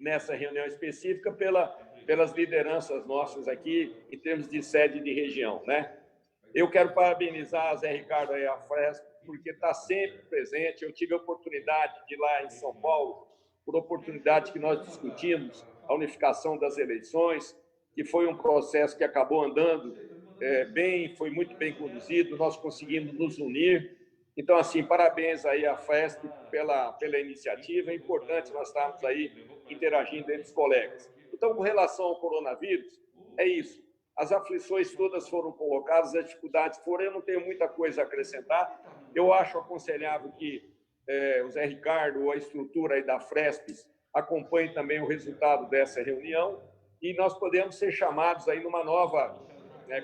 nessa reunião específica pelas lideranças nossas aqui, em termos de sede de região, né? Eu quero parabenizar a Zé Ricardo e a Fresp, porque está sempre presente. Eu tive a oportunidade de ir lá em São Paulo, por oportunidade que nós discutimos a unificação das eleições, que foi um processo que acabou andando bem, foi muito bem conduzido, nós conseguimos nos unir. Então, assim, parabéns aí à FESP pela iniciativa. É importante nós estarmos aí interagindo entre os colegas. Então, com relação ao coronavírus, é isso. As aflições todas foram colocadas, as dificuldades foram. Eu não tenho muita coisa a acrescentar. Eu acho aconselhável que o Zé Ricardo ou a estrutura aí da FRESP acompanhe também o resultado dessa reunião e nós podemos ser chamados aí numa nova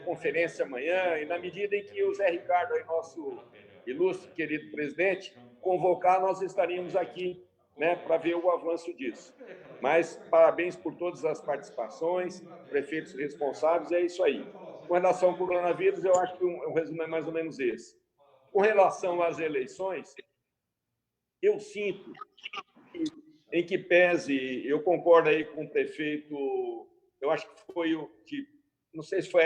conferência amanhã e na medida em que o Zé Ricardo, aí, nosso ilustre, querido presidente, convocar, nós estaríamos aqui, né, para ver o avanço disso. Mas parabéns por todas as participações, prefeitos responsáveis, é isso aí. Com relação ao coronavírus, eu acho que o resumo é mais ou menos esse. Com relação às eleições, eu sinto que, em que pese, eu concordo aí com o prefeito, eu acho que foi o que, não sei se foi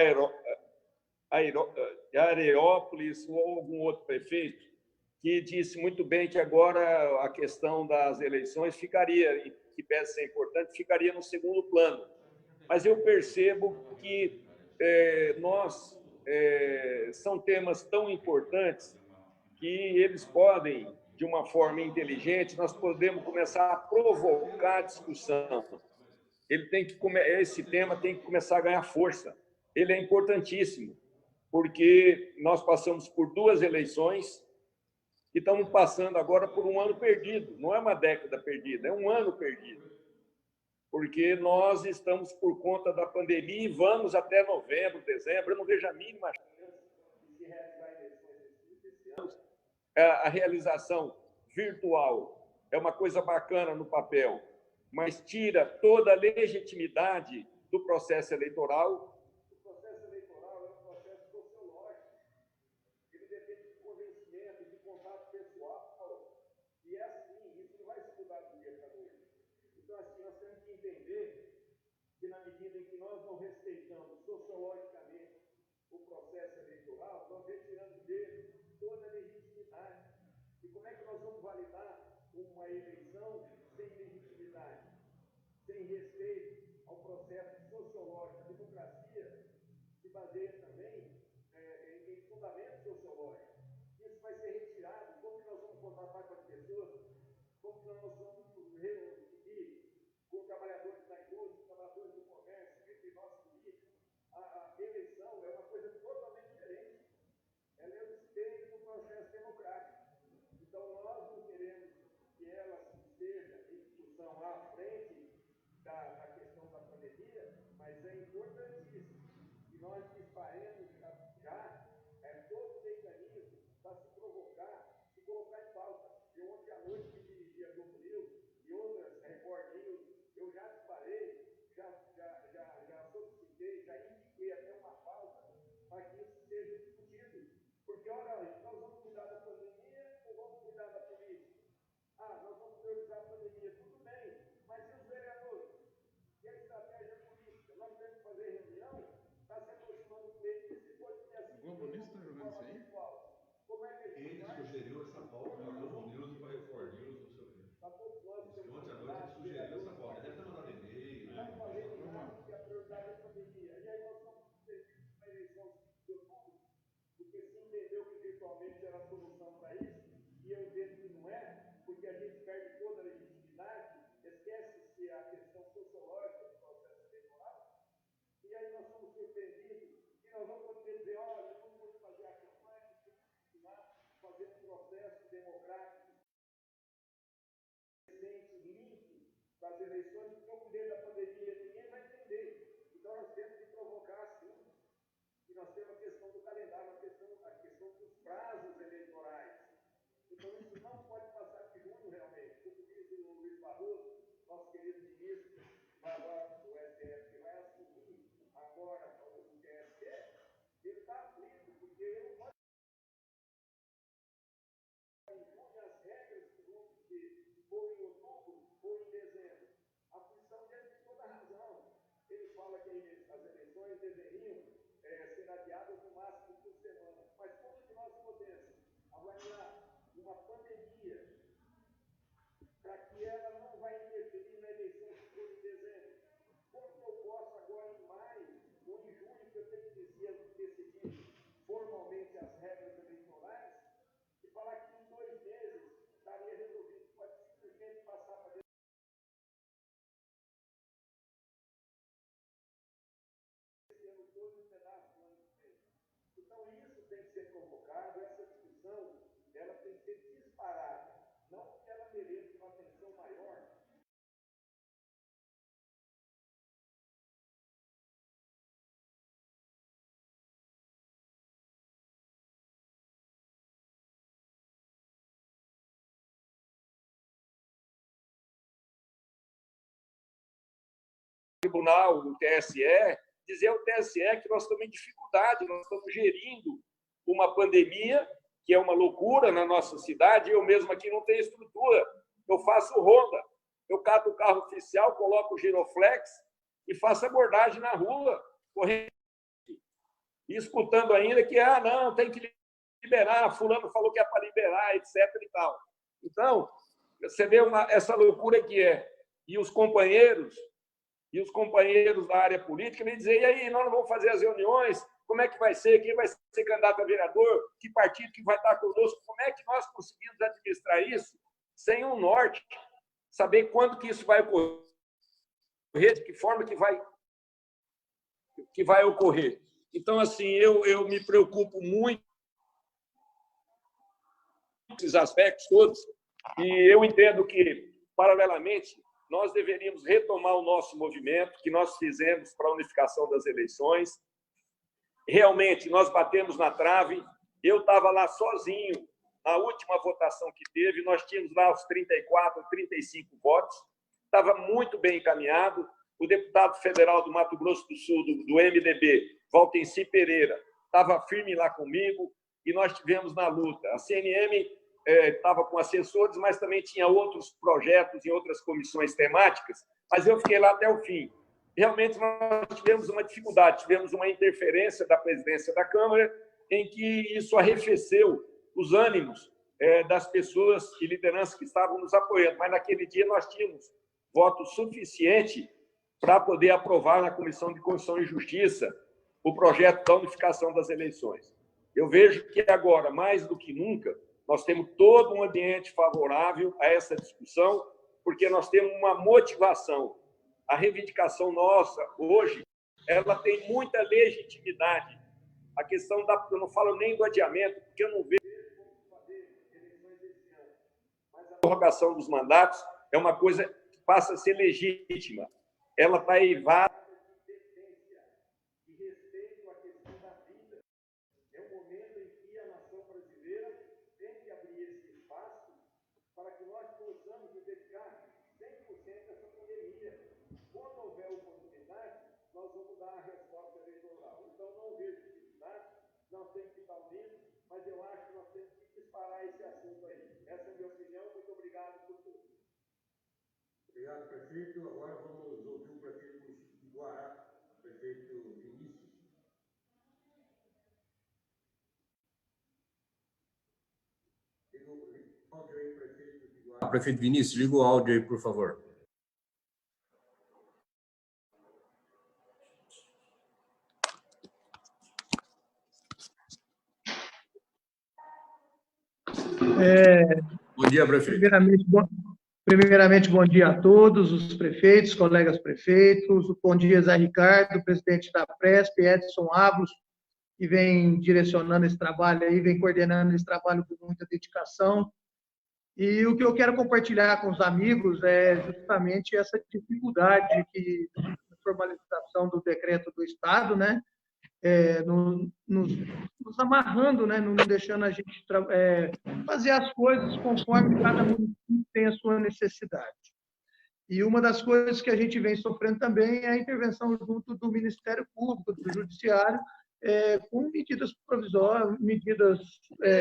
Areópolis ou algum outro prefeito, que disse muito bem que agora a questão das eleições ficaria, que pese ser importante, ficaria no segundo plano. Mas eu percebo que são temas tão importantes que eles podem, de uma forma inteligente, nós podemos começar a provocar a discussão. Esse tema tem que começar a ganhar força. Ele é importantíssimo, porque nós passamos por 2 eleições e estamos passando agora por um ano perdido. Não é uma década perdida, é um ano perdido. Porque nós estamos por conta da pandemia e vamos até novembro, dezembro. Eu não vejo a mínima chance de se realizar eleições esse ano. A realização virtual é uma coisa bacana no papel, mas tira toda a legitimidade do processo eleitoral. O processo eleitoral é um processo sociológico. Ele depende de convencimento, de contato pessoal. E é assim, isso não vai se mudar do dia para a noite. Então, assim, nós temos que entender que, na medida em que nós não respeitamos sociologicamente o processo eleitoral, nós retiramos dele toda a legitimidade. E como é que nós vamos validar uma eleição sem legitimidade, sem respeito ao processo sociológico? A democracia se baseia também em fundamentos sociológicos. Isso vai ser retirado. Como que nós vamos contratar com as pessoas? Como que nós vamos dividir com trabalhadores da indústria, trabalhadores do comércio, entre nós políticos? A eleição é uma coisa totalmente diferente. Ela é o espelho do processo democrático. Então, nós não queremos que ela esteja em discussão à frente da questão da pandemia, mas é importantíssimo que nós disparemos já todo o mecanismo para se provocar, se colocar em pauta. Eu ontem à noite me dirigi a Globo News e outras Record News eleições, porque o poder da pandemia ninguém vai entender. Então, nós temos que provocar assim. E nós temos a questão do calendário, a questão dos prazos eleitorais. Então, isso não pode passar de junho, realmente. Como diz o Luiz Barroso, nosso querido ministro, vai agora do STF, que vai assumir agora o TSE, ele está aflito, porque ele não pode as regras que vão ser ou em outubro ou em dezembro. A função dele tem toda a razão. Ele fala que as eleições deveriam ser adiadas no máximo por semana. Mas como que nós podemos avaliar uma pandemia para que ela não vai interferir na eleição que for em dezembro? Como que eu posso agora em maio ou em junho, que eu tenho que decidir formalmente as regras eleitorais, e falar que em 2 meses estaria resolvido? Pode simplesmente passar para esse ano todo um pedaço do ano que vem. Então, isso tem que ser convocado, essa discussão, ela tem que ser disparada. Não que ela mereça uma atenção maior, Tribunal, o TSE, dizer ao TSE que nós estamos em dificuldade, nós estamos gerindo uma pandemia, que é uma loucura na nossa cidade, eu mesmo aqui não tenho estrutura. Eu faço ronda, eu cato o carro oficial, coloco o giroflex e faço abordagem na rua, correndo, e escutando ainda que, não, tem que liberar, fulano falou que é para liberar, etc. e tal. Então, você vê essa loucura que é. E os companheiros da área política me dizem, e aí, nós não vamos fazer as reuniões, como é que vai ser, quem vai ser candidato a vereador, que partido que vai estar conosco, como é que nós conseguimos administrar isso sem um norte, saber quando que isso vai ocorrer, de que forma que vai ocorrer. Então, assim, eu me preocupo muito com esses aspectos todos, e eu entendo que, paralelamente, nós deveríamos retomar o nosso movimento que nós fizemos para a unificação das eleições. Realmente, nós batemos na trave. Eu estava lá sozinho na última votação que teve. Nós tínhamos lá os 34, 35 votos. Estava muito bem encaminhado. O deputado federal do Mato Grosso do Sul, do MDB, Valtenci Pereira, estava firme lá comigo e nós tivemos na luta. A CNM estava com assessores, mas também tinha outros projetos em outras comissões temáticas, mas eu fiquei lá até o fim. Realmente, nós tivemos uma dificuldade, tivemos uma interferência da presidência da Câmara, em que isso arrefeceu os ânimos das pessoas e lideranças que estavam nos apoiando, mas naquele dia nós tínhamos voto suficiente para poder aprovar na Comissão de Constituição e Justiça o projeto da unificação das eleições. Eu vejo que agora, mais do que nunca, nós temos todo um ambiente favorável a essa discussão, porque nós temos uma motivação. A reivindicação nossa, hoje, ela tem muita legitimidade. A questão eu não falo nem do adiamento, porque eu não vejo como fazer eleições esse ano. Mas a prorrogação dos mandatos é uma coisa que passa a ser legítima. Ela está eivada de decência, de respeito à questão da vida. É um momento em que a nação brasileira tem que abrir esse espaço para que nós possamos dedicar 100% dessa pandemia. Quando houver oportunidade, nós vamos dar a resposta eleitoral. Então, não vejo dificuldade, nós temos que estar unidos, mas eu acho que nós temos que disparar esse assunto aí. Essa é a minha opinião. Muito obrigado por tudo. Obrigado, prefeito. Agora vamos ouvir o prefeito de Guará, o prefeito Vinícius. Liga o áudio aí, prefeito de Guará. Prefeito Vinícius, liga o áudio aí, por favor. Bom dia, prefeito. Primeiramente, bom dia a todos, os prefeitos, colegas prefeitos, bom dia, Zé Ricardo, presidente da Presp, Edson Avlos, que vem direcionando esse trabalho aí, vem coordenando esse trabalho com muita dedicação. E o que eu quero compartilhar com os amigos é justamente essa dificuldade que a formalização do decreto do Estado, né, nos amarrando, né, não deixando a gente fazer as coisas conforme cada município tem a sua necessidade. E uma das coisas que a gente vem sofrendo também é a intervenção junto do Ministério Público, do Judiciário, com medidas provisórias, medidas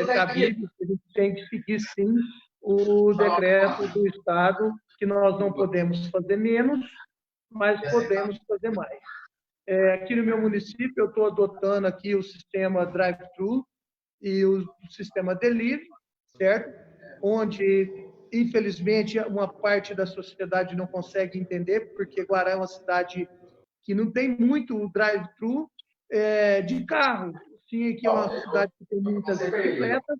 cabíveis, que a gente tem que seguir, sim, o decreto do Estado, que nós não podemos fazer menos, mas podemos fazer mais. Aqui no meu município, eu estou adotando aqui o sistema drive-thru e o sistema delivery, certo? Onde, infelizmente, uma parte da sociedade não consegue entender, porque Guará é uma cidade que não tem muito drive-thru de carro. Sim, aqui é uma cidade que tem muitas bicicletas,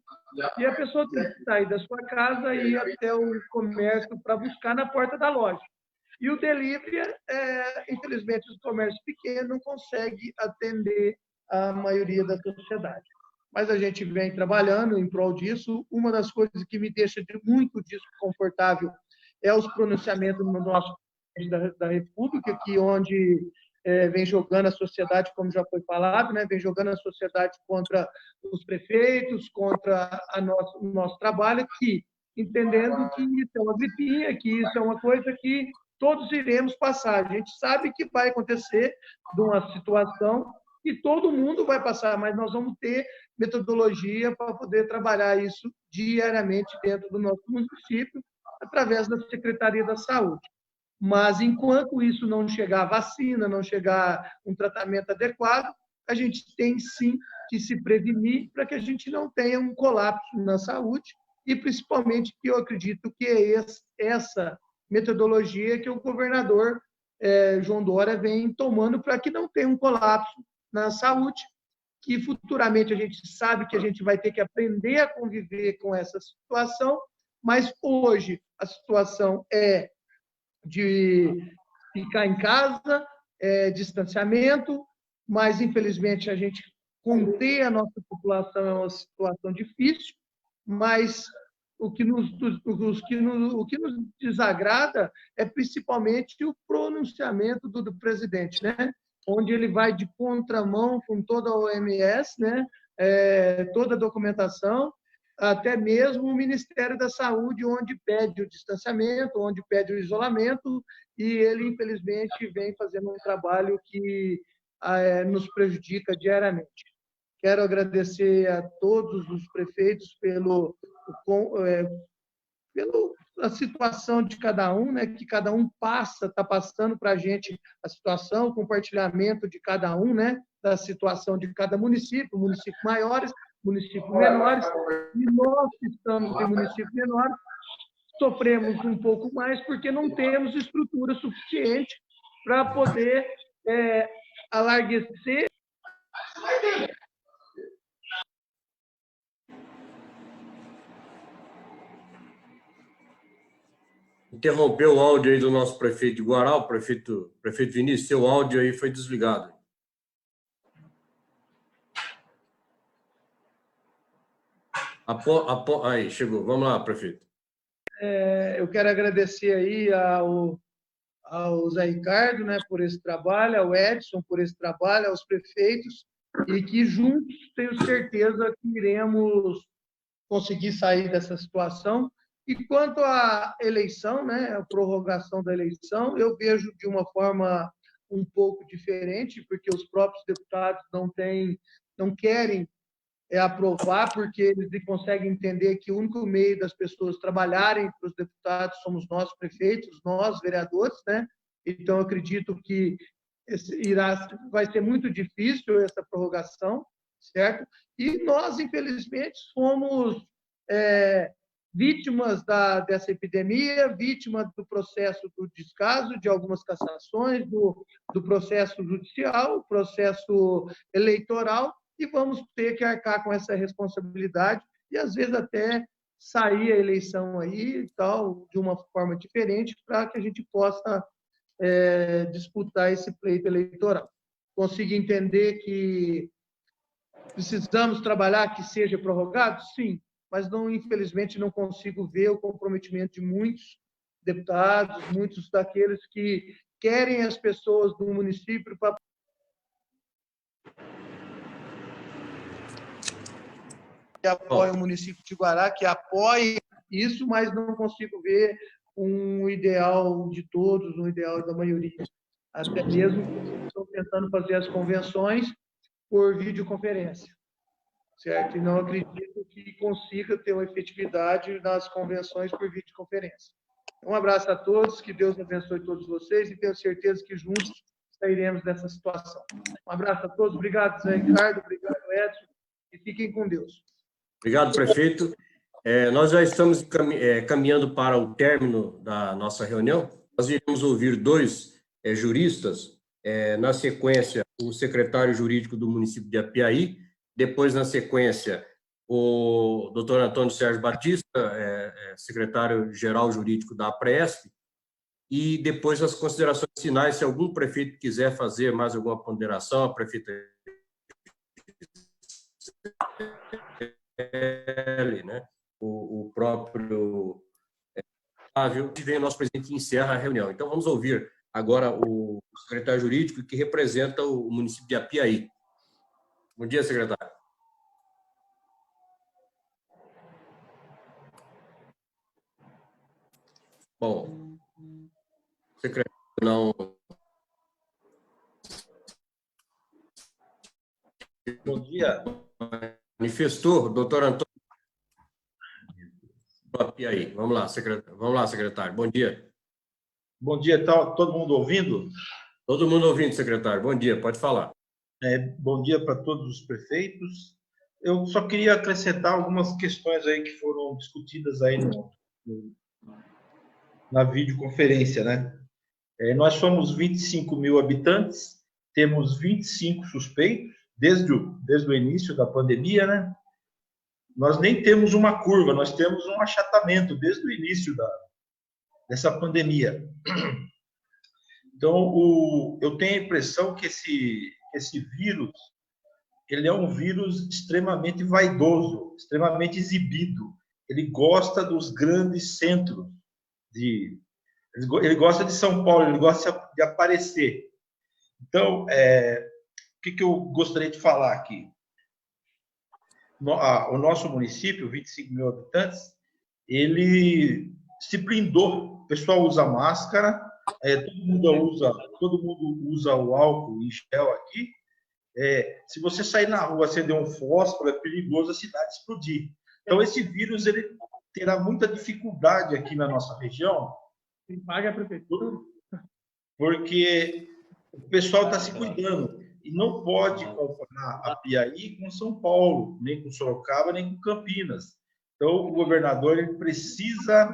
e a pessoa tem que sair da sua casa e ir até o comércio para buscar na porta da loja. E o delivery, infelizmente, os comércios pequenos não conseguem atender a maioria da sociedade. Mas a gente vem trabalhando em prol disso. Uma das coisas que me deixa muito desconfortável é os pronunciamentos no nosso presidente da República, que onde vem jogando a sociedade, como já foi falado, né, vem jogando a sociedade contra os prefeitos, contra o nosso trabalho, que entendendo que isso é uma gripinha, que isso é uma coisa que todos iremos passar. A gente sabe que vai acontecer de uma situação que todo mundo vai passar, mas nós vamos ter metodologia para poder trabalhar isso diariamente dentro do nosso município, através da Secretaria da Saúde. Mas, enquanto isso não chegar a vacina, não chegar um tratamento adequado, a gente tem, sim, que se prevenir para que a gente não tenha um colapso na saúde e, principalmente, que eu acredito que é essa metodologia que o governador João Dória vem tomando para que não tenha um colapso na saúde, que futuramente a gente sabe que a gente vai ter que aprender a conviver com essa situação, mas hoje a situação é de ficar em casa, distanciamento, mas infelizmente a gente conter a nossa população é uma situação difícil, mas o que nos desagrada é principalmente o pronunciamento do presidente, né? Onde ele vai de contramão com toda a OMS, né? Toda a documentação, até mesmo o Ministério da Saúde, onde pede o distanciamento, onde pede o isolamento, e ele, infelizmente, vem fazendo um trabalho que nos prejudica diariamente. Quero agradecer a todos os prefeitos pela situação de cada um, né, que cada um está passando para a gente a situação, o compartilhamento de cada um, né, da situação de cada município, municípios maiores, municípios menores, e nós que estamos em municípios menores sofremos um pouco mais porque não temos estrutura suficiente para poder alarguecer. Interrompeu o áudio aí do nosso prefeito de Guará, o prefeito Vinícius, seu áudio aí foi desligado. Aí, chegou. Vamos lá, prefeito. Eu quero agradecer aí ao Zé Ricardo, né, por esse trabalho, ao Edson por esse trabalho, aos prefeitos, e que juntos tenho certeza que iremos conseguir sair dessa situação. E quanto à eleição, né, a prorrogação da eleição, eu vejo de uma forma um pouco diferente, porque os próprios deputados não querem aprovar, porque eles conseguem entender que o único meio das pessoas trabalharem para os deputados somos nós, prefeitos, nós, vereadores, né? Então, eu acredito que vai ser muito difícil essa prorrogação, certo? E nós, infelizmente, somos vítimas dessa epidemia, vítimas do processo do descaso, de algumas cassações, do processo judicial, processo eleitoral, e vamos ter que arcar com essa responsabilidade e, às vezes, até sair a eleição aí, tal, de uma forma diferente, para que a gente possa disputar esse pleito eleitoral. Consigo entender que precisamos trabalhar que seja prorrogado? Sim, mas não, infelizmente não consigo ver o comprometimento de muitos deputados, muitos daqueles que querem as pessoas do município para que apoie o município de Guará, que apoie isso, mas não consigo ver um ideal de todos, um ideal da maioria. Até mesmo estão tentando fazer as convenções por videoconferência, certo? E não acredito que consiga ter uma efetividade nas convenções por videoconferência. Um abraço a todos, que Deus abençoe todos vocês e tenho certeza que juntos sairemos dessa situação. Um abraço a todos, obrigado, Zé Ricardo, obrigado, Edson, e fiquem com Deus. Obrigado, prefeito. Nós já estamos caminhando para o término da nossa reunião. Nós iremos ouvir dois juristas, na sequência, o secretário jurídico do município de Apiaí, depois, na sequência, o doutor Antônio Sérgio Batista, secretário-geral jurídico da APRESP, e depois as considerações finais, se algum prefeito quiser fazer mais alguma ponderação, a prefeita né? O próprio Flávio, que vem o nosso presidente e encerra a reunião. Então, vamos ouvir agora o secretário jurídico que representa o município de Apiaí. Bom dia, secretário. Bom, secretário não... Bom dia. Manifestou, doutor Antônio. Apiaí. Vamos lá, secretário. Bom dia. Bom dia, está todo mundo ouvindo? Todo mundo ouvindo, secretário. Bom dia, pode falar. Bom dia para todos os prefeitos. Eu só queria acrescentar algumas questões aí que foram discutidas aí na videoconferência, né? Nós somos 25 mil habitantes, temos 25 suspeitos desde o início da pandemia, né? Nós nem temos uma curva, nós temos um achatamento desde o início dessa pandemia. Então, eu tenho a impressão que esse vírus, ele é um vírus extremamente vaidoso, extremamente exibido. Ele gosta dos grandes centros. Ele gosta de São Paulo, ele gosta de aparecer. Então, o que eu gostaria de falar aqui? O nosso município, 25 mil habitantes, ele se blindou. O pessoal usa máscara, todo mundo usa o álcool em gel aqui. Se você sair na rua, acender um fósforo, é perigoso a cidade explodir. Então, esse vírus ele terá muita dificuldade aqui na nossa região. Quem paga é a prefeitura. Porque o pessoal está se cuidando. E não pode comparar Apiaí com São Paulo, nem com Sorocaba, nem com Campinas. Então, o governador ele precisa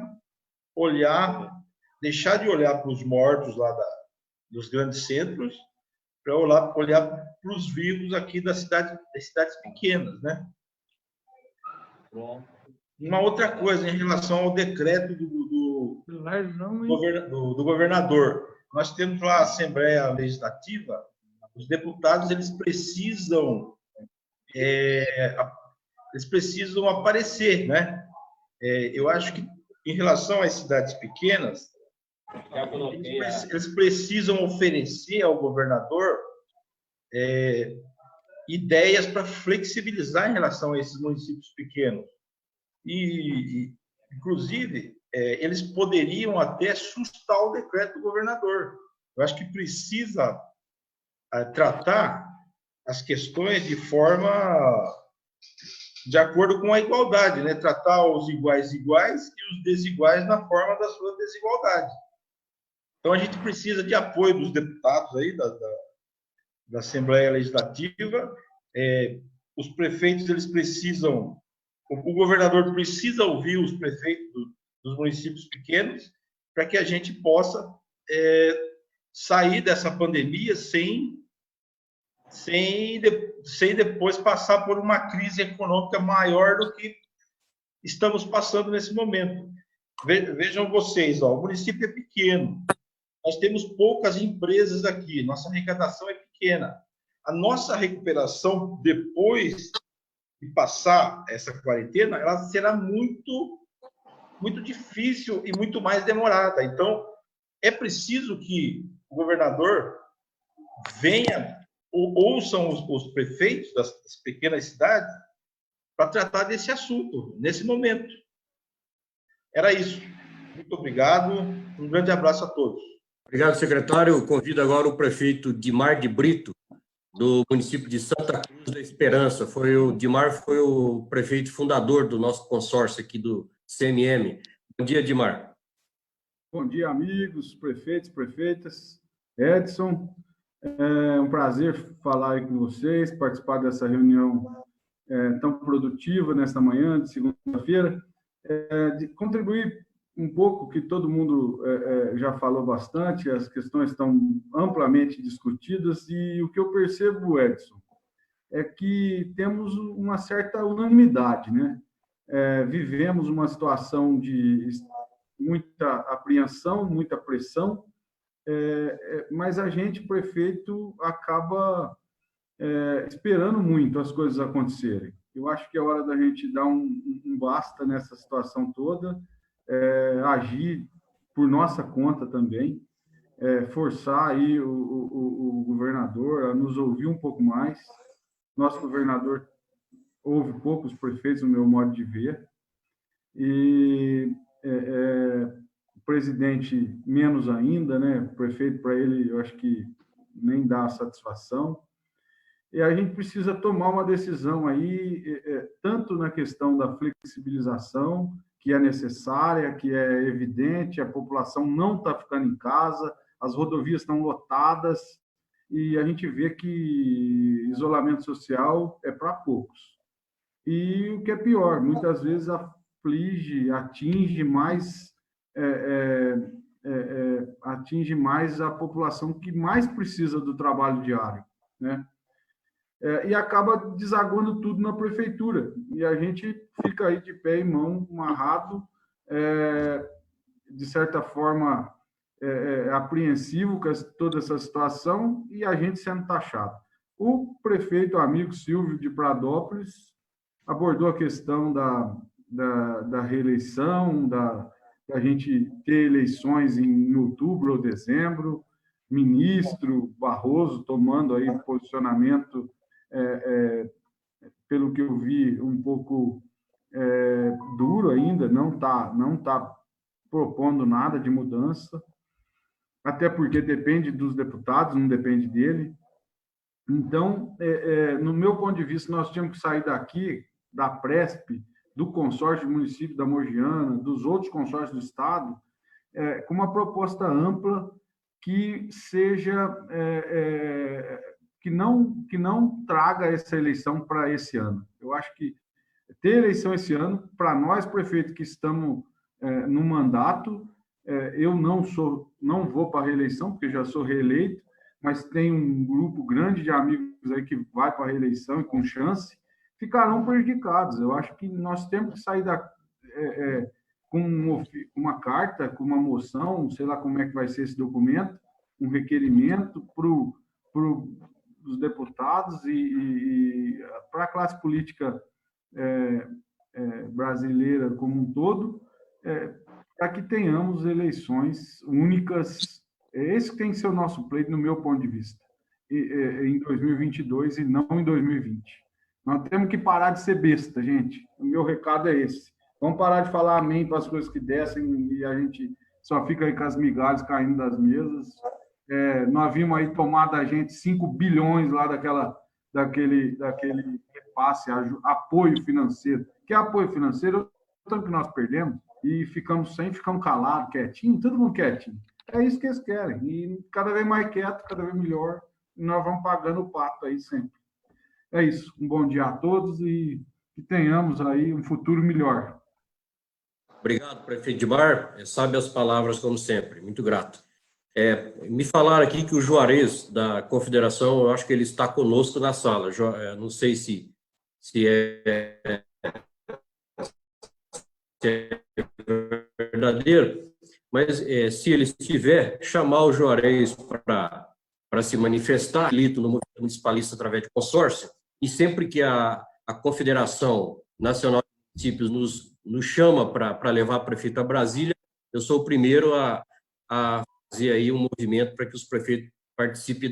deixar de olhar para os mortos lá dos grandes centros, para olhar para os vivos aqui das cidades pequenas, né? Uma outra coisa em relação ao decreto do governador. Nós temos lá a Assembleia Legislativa, os deputados eles precisam aparecer, né? Eu acho que em relação às cidades pequenas, eles precisam oferecer ao governador ideias para flexibilizar em relação a esses municípios pequenos. E inclusive, eles poderiam até sustar o decreto do governador. Eu acho que precisa tratar as questões de acordo com a igualdade, né? Tratar os iguais e os desiguais na forma da sua desigualdade. Então, a gente precisa de apoio dos deputados aí da Assembleia Legislativa. Os prefeitos, eles precisam... O governador precisa ouvir os prefeitos dos municípios pequenos para que a gente possa sair dessa pandemia sem depois passar por uma crise econômica maior do que estamos passando nesse momento. Vejam vocês, o município é pequeno, nós temos poucas empresas aqui, nossa arrecadação é pequena. A nossa recuperação depois e passar essa quarentena, ela será muito difícil e muito mais demorada. Então, é preciso que o governador venha, ouçam os prefeitos das pequenas cidades para tratar desse assunto, nesse momento. Era isso. Muito obrigado. Um grande abraço a todos. Obrigado, secretário. Eu convido agora o prefeito Dimar de Brito, do município de Santa Cruz da Esperança. O Dimar foi o prefeito fundador do nosso consórcio aqui do CMM. Bom dia, Dimar. Bom dia, amigos, prefeitos, prefeitas. Edson, é um prazer falar aí com vocês, participar dessa reunião tão produtiva nesta manhã de segunda-feira, de contribuir um pouco, que todo mundo já falou bastante, as questões estão amplamente discutidas, e o que eu percebo, Edson, é que temos uma certa unanimidade, né? Vivemos uma situação de muita apreensão, muita pressão, mas a gente, prefeito, acaba esperando muito as coisas acontecerem. Eu acho que é hora da gente dar um basta nessa situação toda, agir por nossa conta também, forçar aí o governador a nos ouvir um pouco mais. Nosso governador ouve poucos prefeitos, no meu modo de ver, e o presidente menos ainda, né? O prefeito, para ele, eu acho que nem dá satisfação. E a gente precisa tomar uma decisão aí, tanto na questão da flexibilização, que é necessária, que é evidente, a população não está ficando em casa, as rodovias estão lotadas, e a gente vê que isolamento social é para poucos. E o que é pior, muitas vezes atinge mais a população que mais precisa do trabalho diário, né? E acaba desaguando tudo na prefeitura. E a gente fica aí de pé e mão, amarrado, de certa forma, apreensivo com toda essa situação, e a gente sendo taxado. O prefeito amigo Silvio de Pradópolis abordou a questão da reeleição, da gente ter eleições em outubro ou dezembro, ministro Barroso tomando aí posicionamento, pelo que eu vi, um pouco duro ainda, não tá propondo nada de mudança, até porque depende dos deputados, não depende dele. Então, no meu ponto de vista, nós tínhamos que sair daqui, da Presp, do consórcio do município da Mogiana, dos outros consórcios do Estado, com uma proposta ampla que seja... que não traga essa eleição para esse ano. Eu acho que ter eleição esse ano, para nós, prefeito, que estamos no mandato, eu não vou para a reeleição, porque já sou reeleito, mas tem um grupo grande de amigos aí que vai para a reeleição e com chance, ficarão prejudicados. Eu acho que nós temos que sair com uma carta, com uma moção, sei lá como é que vai ser esse documento, um requerimento para os deputados e para a classe política brasileira como um todo, para que tenhamos eleições únicas. Esse tem que ser o nosso pleito, no meu ponto de vista, em 2022 e não em 2020. Nós temos que parar de ser besta, gente. O meu recado é esse. Vamos parar de falar amém para as coisas que descem e a gente só fica aí com as migalhas caindo das mesas. Nós vimos aí tomar da gente 5 bilhões lá daquele repasse, apoio financeiro. Que é apoio financeiro, tanto que nós perdemos, e ficamos calados, quietinho, todo mundo quietinho. É isso que eles querem. E cada vez mais quieto, cada vez melhor, e nós vamos pagando o pato aí sempre. É isso. Um bom dia a todos e que tenhamos aí um futuro melhor. Obrigado, prefeito Dimar. Sabe as palavras, como sempre. Muito grato. Me falaram aqui que o Juarez, da Confederação, eu acho que ele está conosco na sala. Não sei se é verdadeiro, mas se ele estiver, chamar o Juarez para se manifestar, no movimento municipalista através de consórcio, e sempre que a a Confederação Nacional de Municípios nos chama para levar a prefeito a Brasília, eu sou o primeiro a fazer aí um movimento para que os prefeitos participem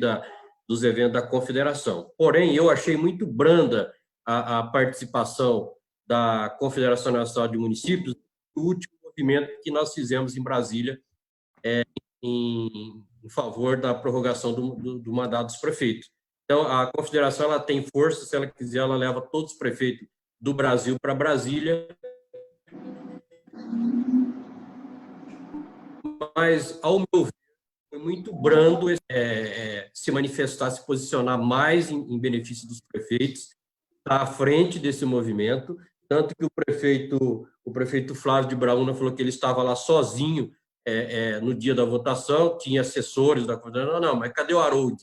dos eventos da Confederação. Porém, eu achei muito branda a participação da Confederação Nacional de Municípios no último movimento que nós fizemos em Brasília em favor da prorrogação do mandato dos prefeitos. Então, a Confederação ela tem força, se ela quiser, ela leva todos os prefeitos do Brasil para Brasília. Mas, ao meu ver, foi muito brando se manifestar, se posicionar mais em benefício dos prefeitos, estar à frente desse movimento, tanto que o prefeito Flávio de Braúna falou que ele estava lá sozinho no dia da votação, tinha assessores da Confederação. Não, mas cadê o Harold?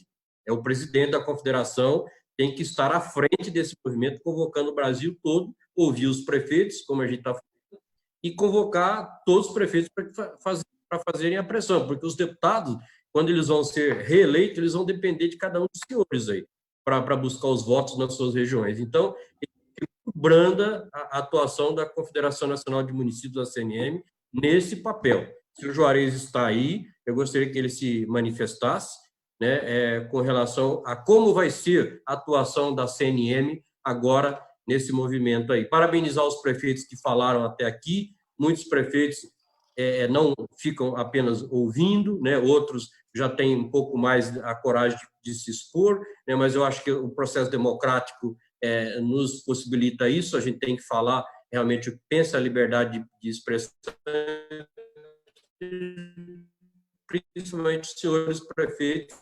É o presidente da Confederação, tem que estar à frente desse movimento, convocando o Brasil todo, ouvir os prefeitos, como a gente está falando, e convocar todos os prefeitos para fazerem a pressão, porque os deputados, quando eles vão ser reeleitos, eles vão depender de cada um dos senhores aí, para buscar os votos nas suas regiões. Então, branda a atuação da Confederação Nacional de Municípios, da CNM, nesse papel. Se o Juarez está aí, eu gostaria que ele se manifestasse, né, com relação a como vai ser a atuação da CNM agora nesse movimento aí. Parabenizar os prefeitos que falaram até aqui, muitos prefeitos não ficam apenas ouvindo, né, outros já têm um pouco mais a coragem de se expor, né, mas eu acho que o processo democrático nos possibilita isso, a gente tem que falar realmente o que pensa, a liberdade de expressão, principalmente os senhores prefeitos,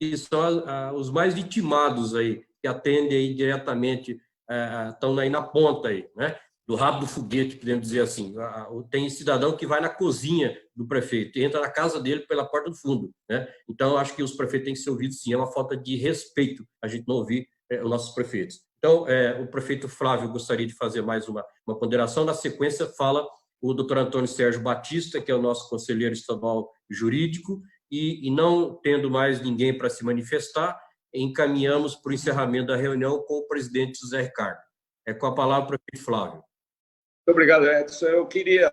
que são os mais vitimados aí, que atendem aí diretamente, estão aí na ponta aí, né? Do rabo do foguete, podemos dizer assim. Tem cidadão que vai na cozinha do prefeito e entra na casa dele pela porta do fundo, né? Então, eu acho que os prefeitos têm que ser ouvidos, sim. É uma falta de respeito a gente não ouvir os nossos prefeitos. Então, o prefeito Flávio gostaria de fazer mais uma ponderação. Na sequência, fala o doutor Antônio Sérgio Batista, que é o nosso conselheiro estadual jurídico, e não tendo mais ninguém para se manifestar, encaminhamos para o encerramento da reunião com o presidente José Ricardo. Com a palavra, o prefeito Flávio. Muito obrigado, Edson. Eu queria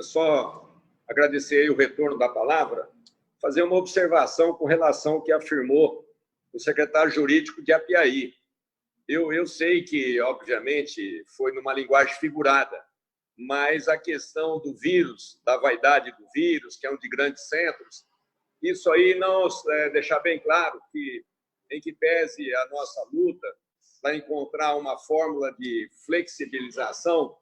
só agradecer aí o retorno da palavra, fazer uma observação com relação ao que afirmou o secretário jurídico de Apiaí. Eu sei que, obviamente, foi numa linguagem figurada, mas a questão do vírus, da vaidade do vírus, que é um de grandes centros, isso aí não deixar bem claro que, em que pese a nossa luta para encontrar uma fórmula de flexibilização,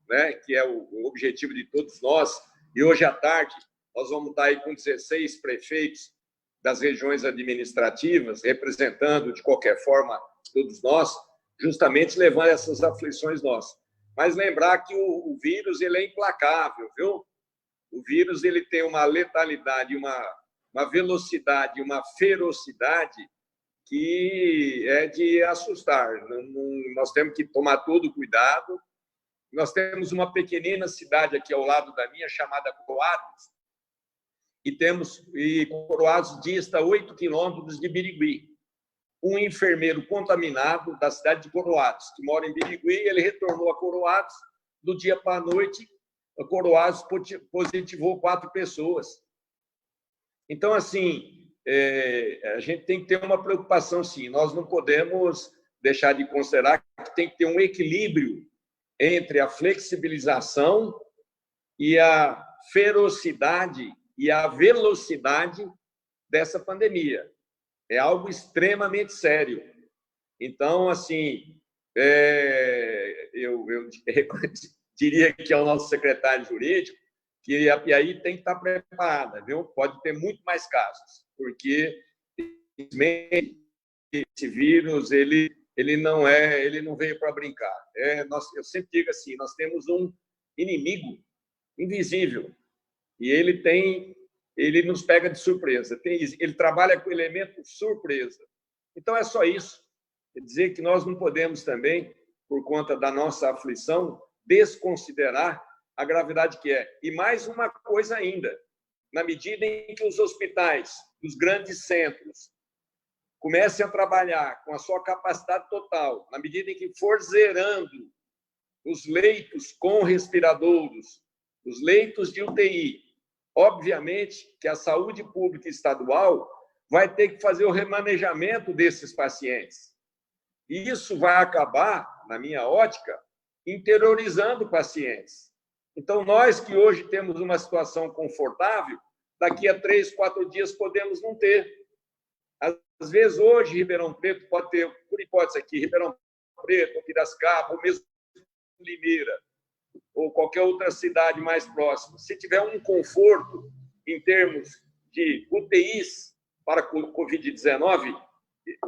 né, que é o objetivo de todos nós, e hoje à tarde nós vamos estar aí com 16 prefeitos das regiões administrativas, representando, de qualquer forma, todos nós, justamente levando essas aflições nossas. Mas lembrar que o vírus ele é implacável, viu? O vírus ele tem uma letalidade, uma velocidade, uma ferocidade que é de assustar. Nós temos que tomar todo cuidado. Nós temos uma pequenina cidade aqui ao lado da minha, chamada Coroados, e Coroados dista 8 quilômetros de Birigui. Um enfermeiro contaminado da cidade de Coroados, que mora em Birigui, ele retornou a Coroados, do dia para a noite, a Coroados positivou 4 pessoas. Então, assim, a gente tem que ter uma preocupação, sim. Nós não podemos deixar de considerar que tem que ter um equilíbrio entre a flexibilização e a ferocidade e a velocidade dessa pandemia. É algo extremamente sério. Então, assim, eu diria que ao nosso secretário jurídico que a Apiaí tem que estar preparada, viu? Pode ter muito mais casos, porque esse vírus ele não veio para brincar. Eu sempre digo assim, nós temos um inimigo invisível e ele nos pega de surpresa. Ele trabalha com o elemento surpresa. Então, é só isso. Quer dizer que nós não podemos também, por conta da nossa aflição, desconsiderar a gravidade que é. E mais uma coisa ainda, na medida em que os hospitais dos grandes centros comecem a trabalhar com a sua capacidade total, na medida em que for zerando os leitos com respiradouros, os leitos de UTI, obviamente que a saúde pública estadual vai ter que fazer o remanejamento desses pacientes. E isso vai acabar, na minha ótica, interiorizando pacientes. Então, nós que hoje temos uma situação confortável, daqui a 3, 4 dias podemos não ter. Às vezes, hoje, Ribeirão Preto pode ter, por hipótese aqui, Ribeirão Preto, Piracicaba, ou mesmo Limeira, ou qualquer outra cidade mais próxima. Se tiver um conforto em termos de UTIs para Covid-19,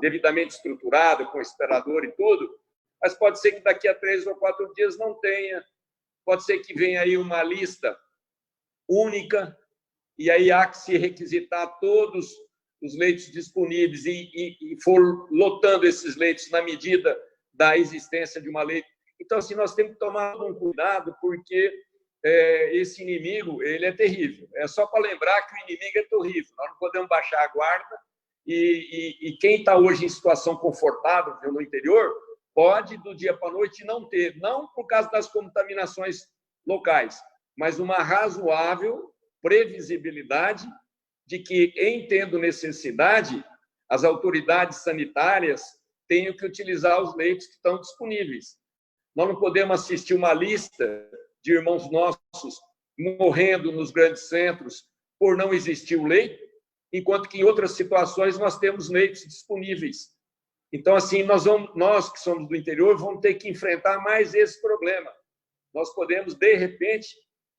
devidamente estruturado, com esperador e tudo, mas pode ser que daqui a 3 ou 4 dias não tenha. Pode ser que venha aí uma lista única, e aí há que se requisitar todos os leitos disponíveis e for lotando esses leitos na medida da existência de uma lei. Então, assim, nós temos que tomar um cuidado, porque esse inimigo, ele é terrível. É só para lembrar que o inimigo é terrível. Nós não podemos baixar a guarda, e quem está hoje em situação confortável no interior pode, do dia para a noite, não ter, não por causa das contaminações locais, mas uma razoável previsibilidade de que, em tendo necessidade, as autoridades sanitárias tenham que utilizar os leitos que estão disponíveis. Nós não podemos assistir uma lista de irmãos nossos morrendo nos grandes centros por não existir o leito, enquanto que em outras situações nós temos leitos disponíveis. Então, assim, nós que somos do interior vamos ter que enfrentar mais esse problema. Nós podemos, de repente,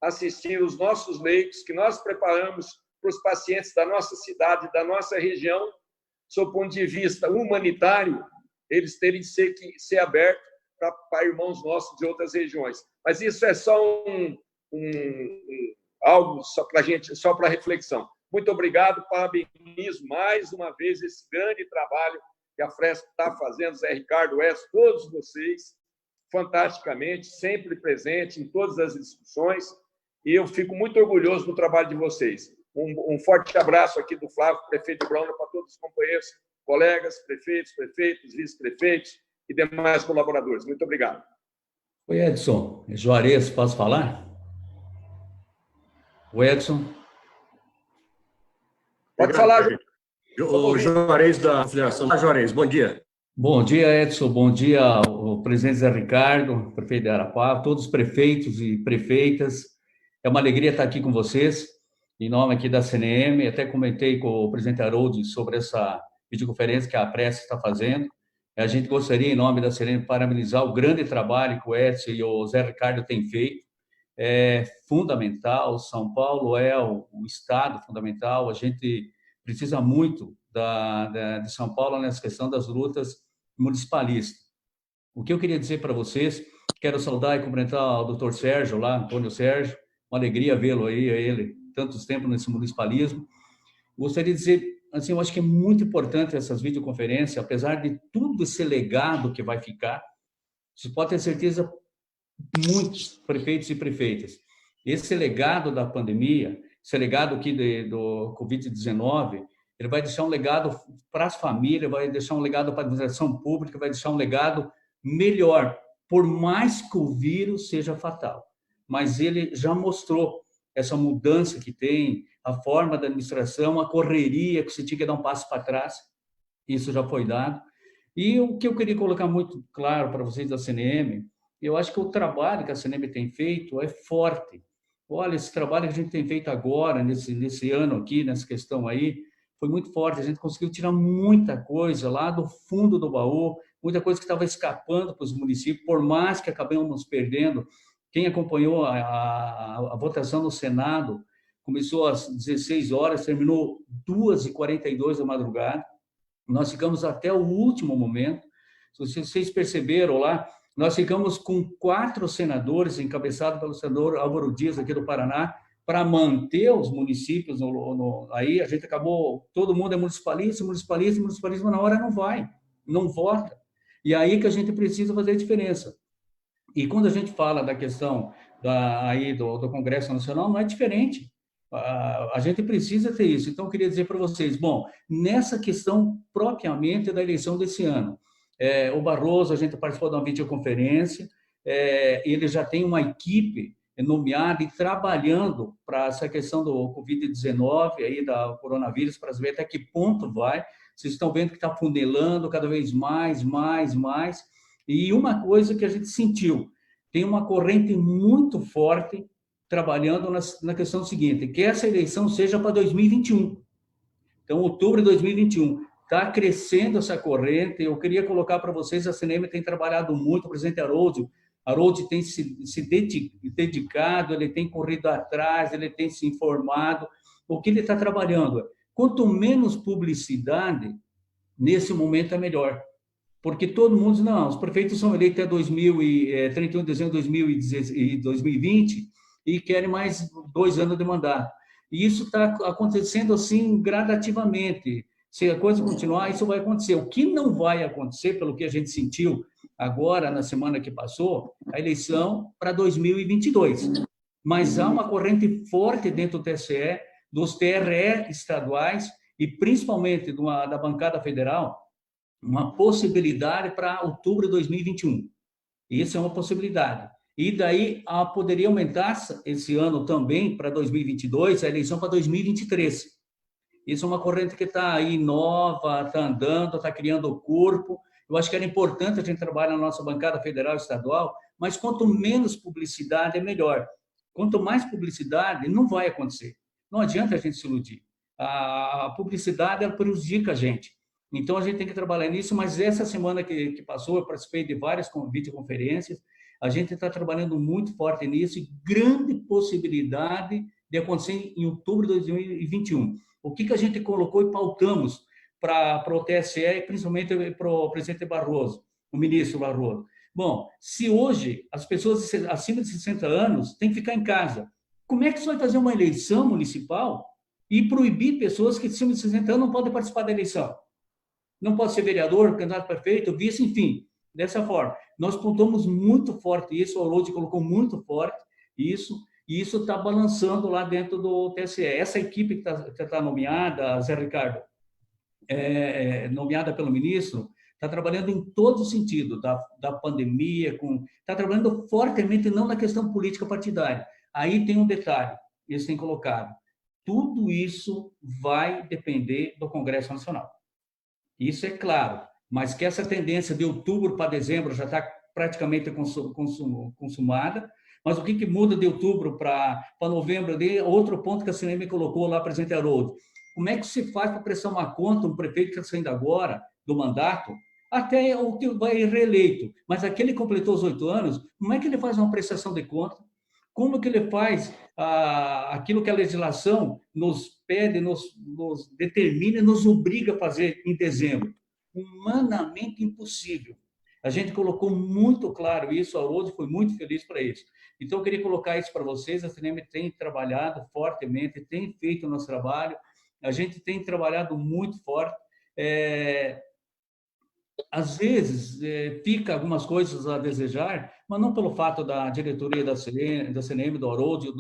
assistir os nossos leitos que nós preparamos para os pacientes da nossa cidade, da nossa região, sob o ponto de vista humanitário, eles terem que ser abertos para irmãos nossos de outras regiões. Mas isso é só algo só para reflexão. Muito obrigado, parabenizo mais uma vez esse grande trabalho que a Fresp está fazendo, Zé Ricardo, Edson, todos vocês, fantasticamente, sempre presente em todas as discussões, e eu fico muito orgulhoso do trabalho de vocês. Um forte abraço aqui do Flávio, prefeito de Brauna, para todos os companheiros, colegas, prefeitos, vice-prefeitos e demais colaboradores. Muito obrigado. Oi, Edson. Juarez, posso falar? O Edson. Pode falar, o Juarez da Federação. Juarez, bom dia. Bom dia, Edson. Bom dia, o presidente Zé Ricardo, prefeito de Arapuá, todos os prefeitos e prefeitas. É uma alegria estar aqui com vocês, em nome aqui da CNM. Até comentei com o presidente Haroldo sobre essa videoconferência que a Prece está fazendo. A gente gostaria, em nome da CNM, parabenizar o grande trabalho que o Edson e o Zé Ricardo têm feito. É fundamental, São Paulo é o estado fundamental, a gente precisa muito de São Paulo nessa questão das lutas municipalistas. O que eu queria dizer para vocês, quero saudar e cumprimentar o doutor Sérgio lá, Antônio Sérgio, uma alegria vê-lo aí, ele, tantos tempos nesse municipalismo. Gostaria de dizer, assim, eu acho que é muito importante essas videoconferências, apesar de tudo esse legado que vai ficar, você pode ter certeza, muitos prefeitos e prefeitas. Esse legado da pandemia, esse legado aqui do Covid-19, ele vai deixar um legado para as famílias, vai deixar um legado para a administração pública, vai deixar um legado melhor, por mais que o vírus seja fatal. Mas ele já mostrou essa mudança que tem, a forma da administração, a correria, que você tinha que dar um passo para trás, isso já foi dado. E o que eu queria colocar muito claro para vocês da CNM, eu acho que o trabalho que a CNM tem feito é forte. Olha, esse trabalho que a gente tem feito agora, nesse ano aqui, nessa questão aí, foi muito forte. A gente conseguiu tirar muita coisa lá do fundo do baú, muita coisa que estava escapando para os municípios, por mais que acabamos perdendo. Quem acompanhou a votação no Senado, começou às 16 horas, terminou 2h42 da madrugada. Nós ficamos até o último momento. Se vocês perceberam lá, nós ficamos com 4 senadores, encabeçados pelo senador Álvaro Dias, aqui do Paraná, para manter os municípios. Aí a gente acabou, todo mundo é municipalista, na hora não vai, não vota. E aí que a gente precisa fazer a diferença. E quando a gente fala da questão do Congresso Nacional, não é diferente. A gente precisa ter isso. Então, eu queria dizer para vocês, bom, nessa questão propriamente da eleição desse ano, o Barroso, a gente participou de uma videoconferência, ele já tem uma equipe nomeada e trabalhando para essa questão do Covid-19, aí, da coronavírus, para ver até que ponto vai. Vocês estão vendo que está funilando cada vez mais. E uma coisa que a gente sentiu, tem uma corrente muito forte trabalhando na questão seguinte, que essa eleição seja para 2021. Então, outubro de 2021. Está crescendo essa corrente. Eu queria colocar para vocês, a CNM tem trabalhado muito, o presidente Haroldo tem se dedicado, ele tem corrido atrás, ele tem se informado. O que ele está trabalhando? Quanto menos publicidade, nesse momento é melhor. Porque todo mundo diz, não, os prefeitos são eleitos até 31 de dezembro de 2020 e querem mais 2 anos de mandato. E isso está acontecendo assim gradativamente. Se a coisa continuar, isso vai acontecer. O que não vai acontecer, pelo que a gente sentiu agora, na semana que passou, a eleição para 2022. Mas há uma corrente forte dentro do TSE, dos TRE estaduais e principalmente da bancada federal, uma possibilidade para outubro de 2021. Isso é uma possibilidade. E daí poderia aumentar esse ano também, para 2022, a eleição para 2023. Isso é uma corrente que está aí nova, está andando, está criando o corpo. Eu acho que era importante a gente trabalhar na nossa bancada federal e estadual, mas quanto menos publicidade é melhor. Quanto mais publicidade, não vai acontecer. Não adianta a gente se iludir. A publicidade, ela prejudica a gente. Então, a gente tem que trabalhar nisso, mas essa semana que passou, eu participei de várias videoconferências, a gente está trabalhando muito forte nisso e grande possibilidade de acontecer em outubro de 2021. O que a gente colocou e pautamos para o TSE e principalmente para o presidente Barroso, o ministro Barroso? Bom, se hoje as pessoas acima de 60 anos têm que ficar em casa, como é que você vai fazer uma eleição municipal e proibir pessoas que acima de 60 anos não podem participar da eleição? Não pode ser vereador, candidato a prefeito, vice, enfim, dessa forma. Nós pontuamos muito forte isso, o Haroldo colocou muito forte isso, e isso está balançando lá dentro do TSE. Essa equipe que está nomeada, Zé Ricardo, nomeada pelo ministro, está trabalhando em todo o sentido da pandemia, está trabalhando fortemente, não na questão política partidária. Aí tem um detalhe, eles têm colocado, tudo isso vai depender do Congresso Nacional. Isso é claro, mas que essa tendência de outubro para dezembro já está praticamente consumada, mas o que muda de outubro para novembro? Outro ponto que a CNM colocou lá, presidente Haroldo. Como é que se faz para prestar uma conta um prefeito que está saindo agora do mandato, até o que vai reeleito, mas aquele que completou os 8 anos, como é que ele faz uma prestação de conta? Como que ele faz aquilo que a legislação nos pede, nos determina, nos obriga a fazer em dezembro? Humanamente impossível. A gente colocou muito claro isso, a Haroldo foi muito feliz para isso. Então, eu queria colocar isso para vocês, a CNM tem trabalhado fortemente, tem feito o nosso trabalho, a gente tem trabalhado muito forte. Às vezes, fica algumas coisas a desejar, mas não pelo fato da diretoria da CNM, do Haroldo,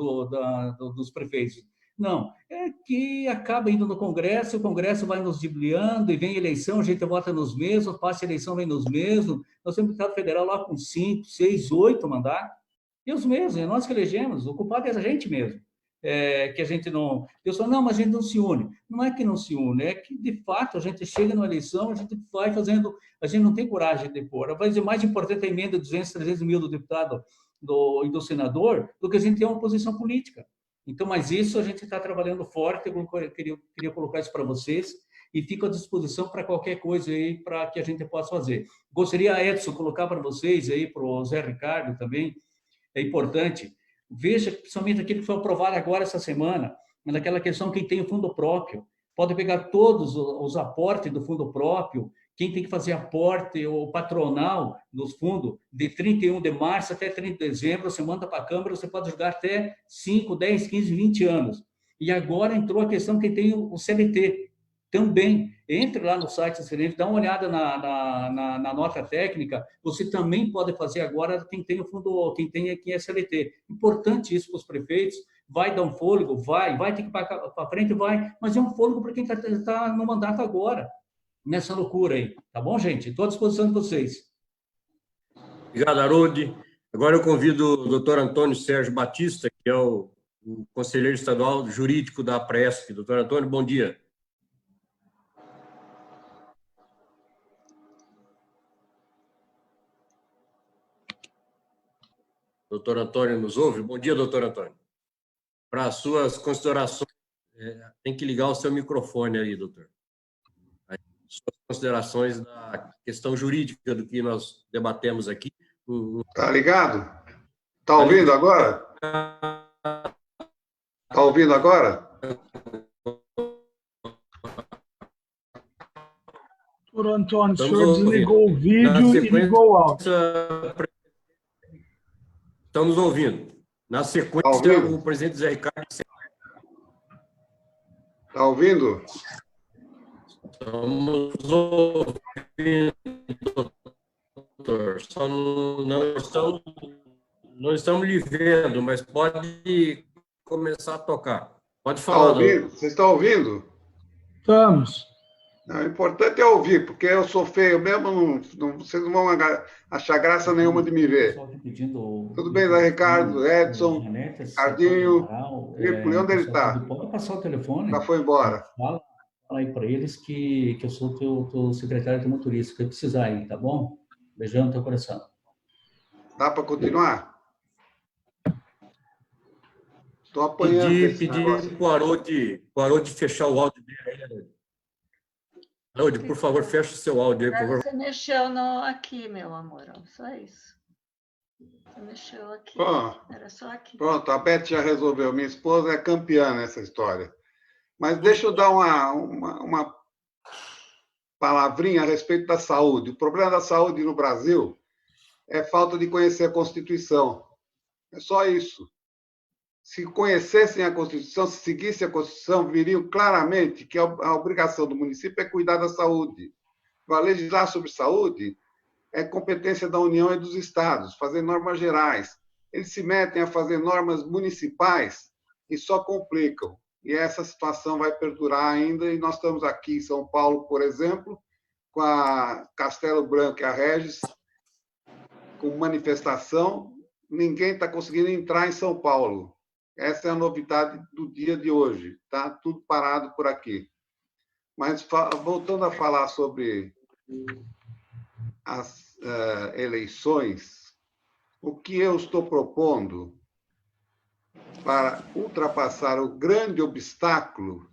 dos prefeitos. Não, é que acaba indo no Congresso, o Congresso vai nos dibliando, e vem eleição, a gente vota nos mesmos, passa a eleição, vem nos mesmos. Nós temos deputado federal lá com 5, 6, 8 mandatos, e os mesmos, é nós que elegemos, o culpado é a gente mesmo. Que a gente não... Eu só, não, mas a gente não se une. Não é que não se une, é que, de fato, a gente chega numa eleição, a gente vai fazendo... A gente não tem coragem de pôr. Vai dizer, mais importante a emenda de 200, 300 mil do deputado e do senador do que a gente ter uma posição política. Então, mas isso a gente está trabalhando forte, eu queria colocar isso para vocês e fico à disposição para qualquer coisa aí para que a gente possa fazer. Gostaria, Edson, colocar para vocês aí, para o Zé Ricardo também, é importante, veja, principalmente aquilo que foi aprovado agora essa semana, naquela questão quem tem o fundo próprio, pode pegar todos os aportes do fundo próprio, quem tem que fazer aporte ou patronal dos fundos, de 31 de março até 30 de dezembro, você manda para a Câmara, você pode jogar até 5, 10, 15, 20 anos. E agora entrou a questão quem tem o CLT também. Entre lá no site da CNM, dá uma olhada na nota técnica, você também pode fazer agora quem tem o fundo, quem é CLT. Importante isso para os prefeitos, vai dar um fôlego, vai ter que ir para frente, vai, mas é um fôlego para quem está no mandato agora, nessa loucura aí, tá bom, gente? Estou à disposição de vocês. Obrigado, Haroldo. Agora eu convido o doutor Antônio Sérgio Batista, que é o conselheiro estadual jurídico da Presp. Doutor Antônio, bom dia. Doutor Antônio nos ouve? Bom dia, doutor Antônio. Para as suas considerações, tem que ligar o seu microfone aí, doutor. Suas considerações da questão jurídica do que nós debatemos aqui. Tá ligado? Tá ouvindo agora? Tá ouvindo agora? Doutor Antônio, o senhor desligou o vídeo e ligou o áudio. Estamos ouvindo. Na sequência, o presidente Zé Ricardo... Está ouvindo? Estamos ouvindo, doutor. Só não estamos lhe vendo, mas pode começar a tocar. Pode falar, doutor. Vocês estão ouvindo? Estamos. Não, o importante é ouvir, porque eu sou feio mesmo, vocês não vão achar graça nenhuma de me ver. Tudo bem, Zé Ricardo, Edson, Cardinho, Trípoli, onde ele está? Pode passar o telefone. Já foi embora. Fala aí para eles que eu sou teu secretário de motorista, que eu precisar aí, tá bom? Beijão no teu coração. Dá para continuar? Estou apanhando. Pedir para o Haroldo fechar o áudio dele. Haroldo, por favor, feche o seu áudio aí, por favor. Você mexeu aqui, meu amor, só isso. Você mexeu aqui, era só aqui. Pronto, a Beth já resolveu. Minha esposa é campeã nessa história. Mas deixa eu dar uma palavrinha a respeito da saúde. O problema da saúde no Brasil é falta de conhecer a Constituição. É só isso. Se conhecessem a Constituição, se seguissem a Constituição, viriam claramente que a obrigação do município é cuidar da saúde. Para legislar sobre saúde é competência da União e dos estados, fazer normas gerais. Eles se metem a fazer normas municipais e só complicam. E essa situação vai perdurar ainda, e nós estamos aqui em São Paulo, por exemplo, com a Castelo Branco e a Regis, com manifestação, ninguém está conseguindo entrar em São Paulo. Essa é a novidade do dia de hoje. Está tudo parado por aqui. Mas, voltando a falar sobre as eleições, o que eu estou propondo para ultrapassar o grande obstáculo,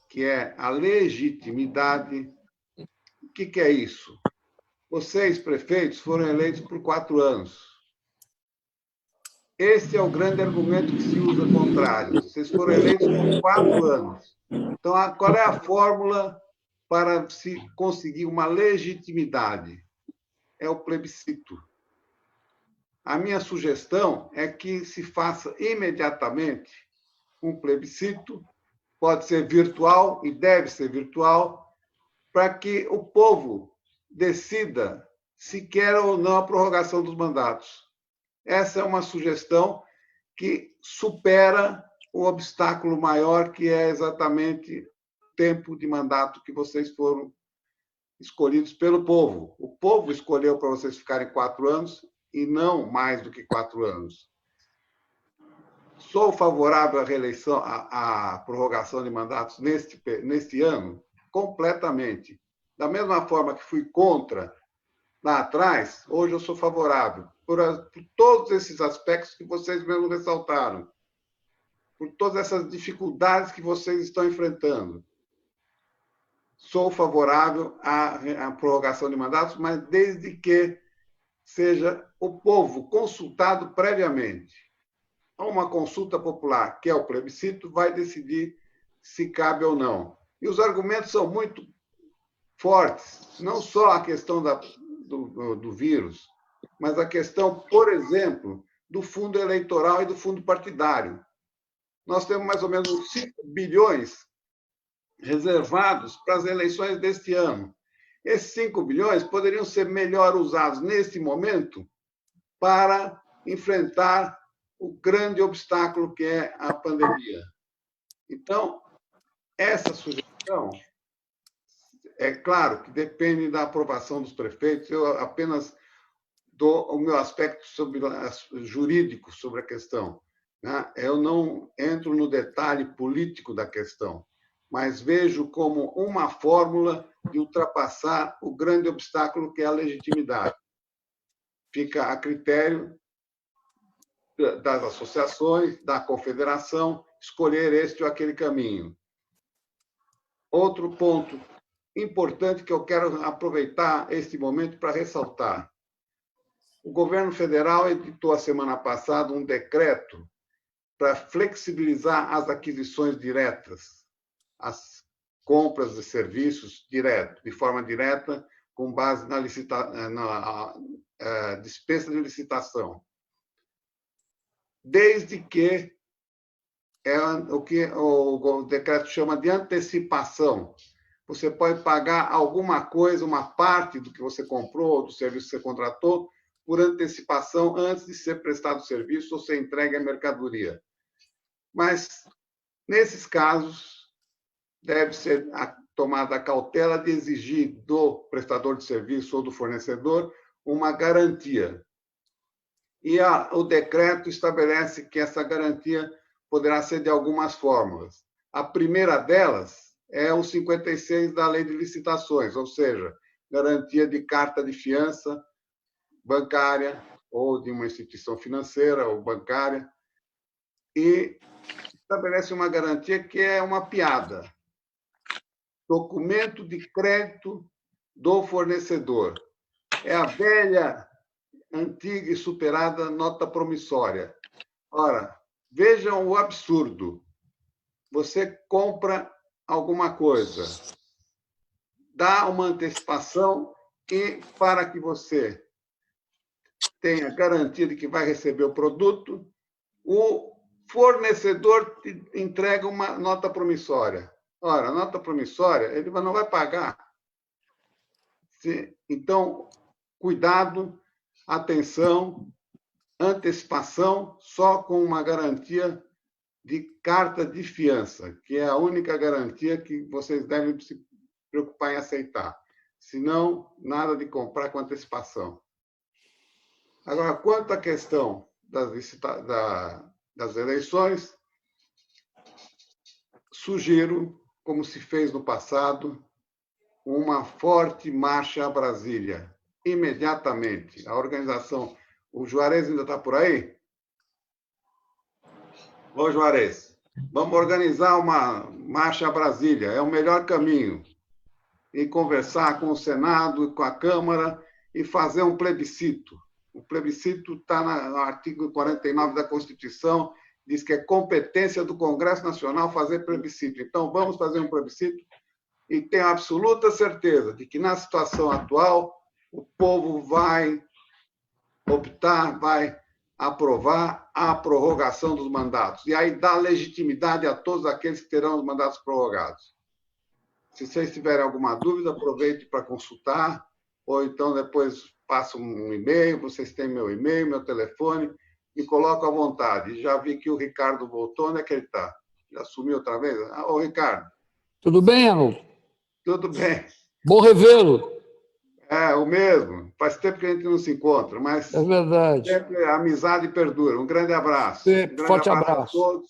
que é a legitimidade. O que é isso? Vocês, prefeitos, foram eleitos por 4 anos. Esse é o grande argumento que se usa contrário. Vocês foram eleitos por 4 anos. Então, qual é a fórmula para se conseguir uma legitimidade? É o plebiscito. A minha sugestão é que se faça imediatamente um plebiscito, pode ser virtual e deve ser virtual, para que o povo decida se quer ou não a prorrogação dos mandatos. Essa é uma sugestão que supera o obstáculo maior, que é exatamente o tempo de mandato que vocês foram escolhidos pelo povo. O povo escolheu para vocês ficarem 4 anos e não mais do que 4 anos. Sou favorável à reeleição, à prorrogação de mandatos neste ano, completamente. Da mesma forma que fui contra lá atrás, hoje eu sou favorável, por todos esses aspectos que vocês mesmos ressaltaram, por todas essas dificuldades que vocês estão enfrentando. Sou favorável à prorrogação de mandatos, mas desde que seja o povo consultado previamente. Uma consulta popular, que é o plebiscito, vai decidir se cabe ou não. E os argumentos são muito fortes, não só a questão do vírus, mas a questão, por exemplo, do fundo eleitoral e do fundo partidário. Nós temos mais ou menos 5 bilhões reservados para as eleições deste ano. Esses 5 bilhões poderiam ser melhor usados neste momento para enfrentar o grande obstáculo que é a pandemia. Então, essa sugestão, é claro que depende da aprovação dos prefeitos, eu apenas dou o meu aspecto jurídico sobre a questão, né? Eu não entro no detalhe político da questão, mas vejo como uma fórmula de ultrapassar o grande obstáculo que é a legitimidade. Fica a critério das associações, da confederação, escolher este ou aquele caminho. Outro ponto importante que eu quero aproveitar este momento para ressaltar. O governo federal editou a semana passada um decreto para flexibilizar as aquisições diretas, as compras de serviços de forma direta, com base na dispensa de licitação. Desde que é o que o decreto chama de antecipação. Você pode pagar alguma coisa, uma parte do que você comprou, do serviço que você contratou, por antecipação antes de ser prestado o serviço ou ser entregue a mercadoria. Mas, nesses casos, deve ser tomada a cautela de exigir do prestador de serviço ou do fornecedor uma garantia. E o decreto estabelece que essa garantia poderá ser de algumas fórmulas. A primeira delas é o 56 da Lei de Licitações, ou seja, garantia de carta de fiança bancária ou de uma instituição financeira ou bancária, e estabelece uma garantia que é uma piada. Documento de crédito do fornecedor. É a velha, antiga e superada nota promissória. Ora, vejam o absurdo. Você compra alguma coisa, dá uma antecipação e, para que você tenha garantia de que vai receber o produto, o fornecedor te entrega uma nota promissória. Ora, a nota promissória, ele não vai pagar. Então, cuidado, atenção, antecipação só com uma garantia de carta de fiança, que é a única garantia que vocês devem se preocupar em aceitar. Senão, nada de comprar com antecipação. Agora, quanto à questão das eleições, sugiro, como se fez no passado, uma forte marcha a Brasília, imediatamente. A organização... O Juarez ainda está por aí? Ô, Juarez, vamos organizar uma marcha a Brasília, é o melhor caminho. E conversar com o Senado, com a Câmara, e fazer um plebiscito. O plebiscito está no artigo 49 da Constituição, diz que é competência do Congresso Nacional fazer plebiscito. Então, vamos fazer um plebiscito e tenho absoluta certeza de que, na situação atual, o povo vai optar, vai aprovar a prorrogação dos mandatos. E aí dá legitimidade a todos aqueles que terão os mandatos prorrogados. Se vocês tiverem alguma dúvida, aproveite para consultar, ou então depois passo um e-mail, vocês têm meu e-mail, meu telefone, e coloco à vontade. Já vi que o Ricardo voltou, onde é que ele está? Já sumiu outra vez? Ô, Ricardo. Tudo bem, Haroldo? Tudo bem. Bom revê-lo. É, o mesmo. Faz tempo que a gente não se encontra, mas... É verdade. Sempre a amizade perdura. Um grande abraço. Forte abraço. A todos.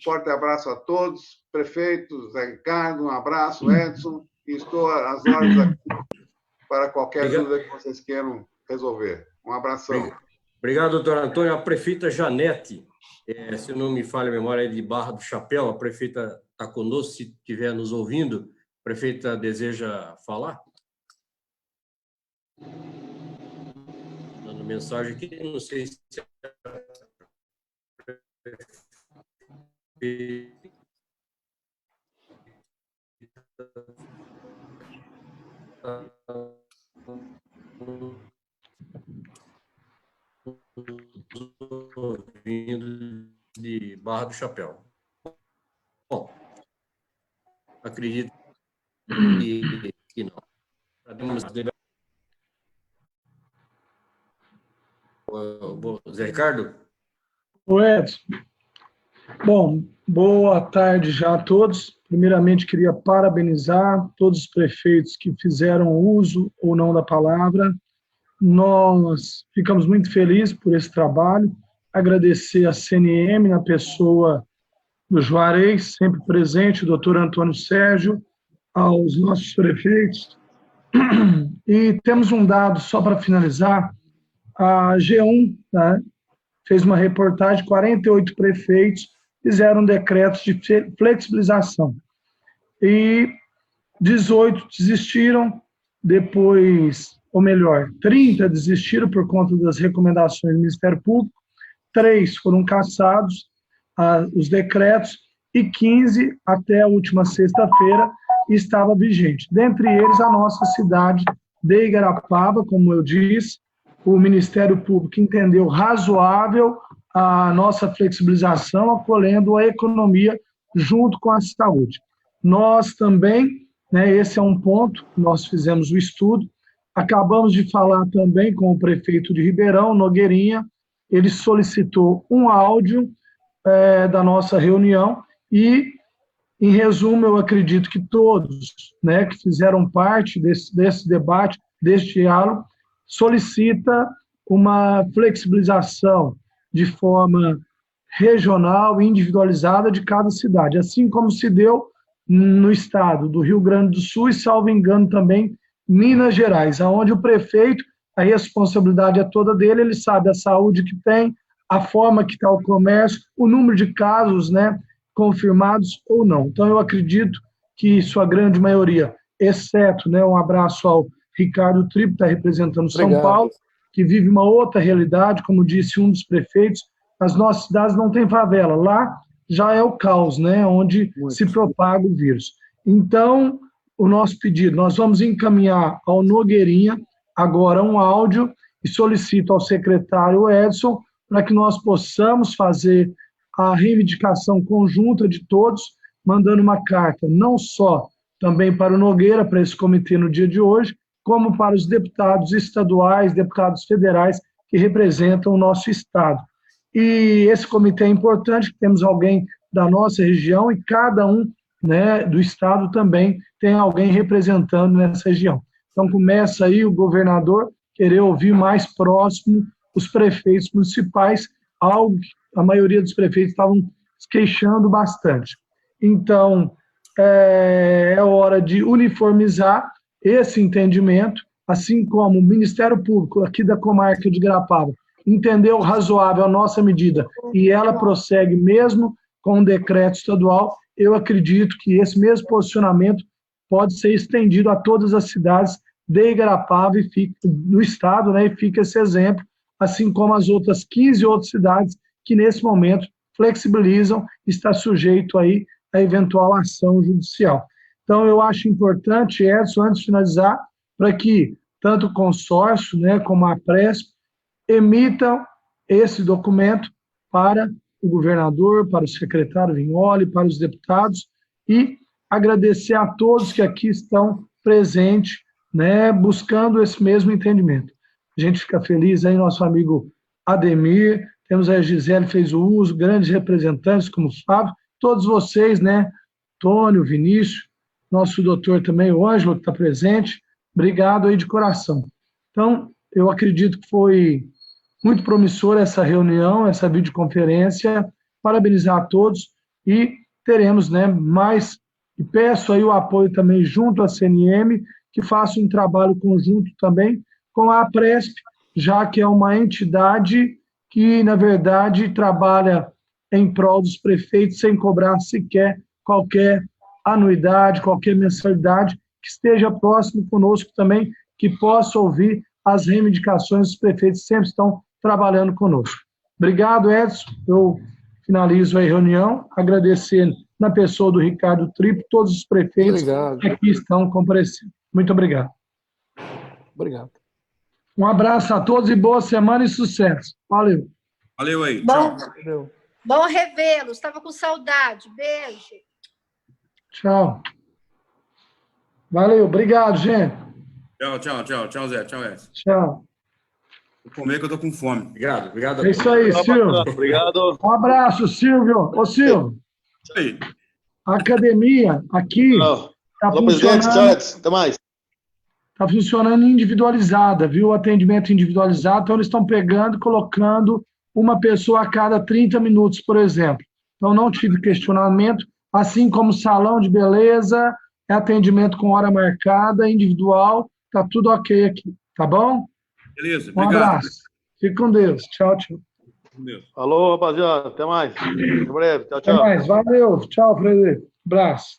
Forte abraço a todos. Prefeito, Zé Ricardo, um abraço, Edson. E estou às ordens aqui para qualquer dúvida que vocês queiram resolver. Um abração. Obrigado, doutor Antônio. A prefeita Janete, se não me falha a memória, é de Barra do Chapéu. A prefeita está conosco, se estiver nos ouvindo. A prefeita deseja falar? Dando mensagem aqui, não sei se vindo de Barra do Chapéu. Bom, acredito que não. Zé Ricardo? Ô Edson, bom, boa tarde já a todos. Primeiramente, queria parabenizar todos os prefeitos que fizeram uso ou não da palavra. Nós ficamos muito felizes por esse trabalho. Agradecer a CNM, na pessoa do Juarez, sempre presente, o doutor Antônio Sérgio, aos nossos prefeitos. E temos um dado, só para finalizar, a G1, né, fez uma reportagem, 48 prefeitos fizeram decretos de flexibilização. E 18 desistiram, depois, ou melhor, 30 desistiram por conta das recomendações do Ministério Público, 3 foram cassados, os decretos, e 15, até a última sexta-feira, estava vigente. Dentre eles, a nossa cidade de Igarapava, como eu disse, o Ministério Público entendeu razoável a nossa flexibilização, acolhendo a economia junto com a saúde. Nós também, né, esse é um ponto, nós fizemos o estudo, acabamos de falar também com o prefeito de Ribeirão, Nogueirinha, ele solicitou um áudio da nossa reunião e, em resumo, eu acredito que todos, né, que fizeram parte desse debate, deste diálogo, solicita uma flexibilização de forma regional, individualizada de cada cidade, assim como se deu no estado do Rio Grande do Sul e, salvo engano, também Minas Gerais, onde o prefeito, a responsabilidade é toda dele, ele sabe a saúde que tem, a forma que está o comércio, o número de casos, né, confirmados ou não. Então, eu acredito que sua grande maioria, exceto, né, um abraço ao Ricardo Tripo, está representando São Paulo, que vive uma outra realidade, como disse um dos prefeitos, as nossas cidades não têm favela, lá já é o caos, né, onde se propaga o vírus. Então, o nosso pedido, nós vamos encaminhar ao Nogueirinha agora um áudio e solicito ao secretário Edson para que nós possamos fazer a reivindicação conjunta de todos, mandando uma carta não só também para o Nogueira, para esse comitê no dia de hoje, como para os deputados estaduais, deputados federais que representam o nosso estado. E esse comitê é importante, temos alguém da nossa região e cada um, né, do estado também tem alguém representando nessa região. Então começa aí o governador querer ouvir mais próximo os prefeitos municipais, algo que a maioria dos prefeitos estavam se queixando bastante. Então, é hora de uniformizar esse entendimento, assim como o Ministério Público aqui da comarca de Igarapava entendeu razoável a nossa medida e ela prossegue mesmo com o decreto estadual, eu acredito que esse mesmo posicionamento pode ser estendido a todas as cidades de Igarapava e fica, no estado, né, e fica esse exemplo, assim como as outras 15 outras cidades que nesse momento flexibilizam, está sujeito aí a eventual ação judicial. Então, eu acho importante, Edson, antes de finalizar, para que tanto o consórcio, né, como a Presp emitam esse documento para o governador, para o secretário Vignoli, para os deputados, e agradecer a todos que aqui estão presentes, né, buscando esse mesmo entendimento. A gente fica feliz aí, nosso amigo Ademir, temos a Gisele, fez o uso, grandes representantes como o Fábio, todos vocês, né, Tônio, Vinícius, nosso doutor também, o Ângelo, que está presente, obrigado aí de coração. Então, eu acredito que foi muito promissora essa reunião, essa videoconferência, parabenizar a todos e teremos, né, mais, e peço aí o apoio também junto à CNM, que faça um trabalho conjunto também com a Presp, já que é uma entidade que, na verdade, trabalha em prol dos prefeitos sem cobrar sequer qualquer anuidade, qualquer mensalidade, que esteja próximo conosco também, que possa ouvir as reivindicações dos prefeitos que sempre estão trabalhando conosco. Obrigado, Edson. Eu finalizo a reunião, agradecendo na pessoa do Ricardo Tripo, todos os prefeitos que aqui estão comparecendo. Muito obrigado. Obrigado. Um abraço a todos e boa semana e sucesso. Valeu. Valeu aí. Bom, Tchau. Bom revê-los. Estava com saudade. Beijo. Tchau. Valeu. Obrigado, gente. Tchau, Zé. Tchau, Edson. Tchau. Vou comer que eu tô com fome. Obrigado. É isso aí, Silvio. Obrigado. Um abraço, Silvio. Ô, Silvio. Isso aí. A academia aqui está presidente, funcionando. até mais. Está funcionando individualizada, viu? Atendimento individualizado. Então, eles estão pegando e colocando uma pessoa a cada 30 minutos, por exemplo. Então, não tive questionamento. Assim como salão de beleza, é atendimento com hora marcada, individual. Está tudo ok aqui, tá bom? Beleza, Um obrigado. abraço. Fique com Deus. Tchau, tchau. Alô, rapaziada. Até mais. Em breve. Tchau, Até mais. Valeu. Tchau, Frederico. Abraço.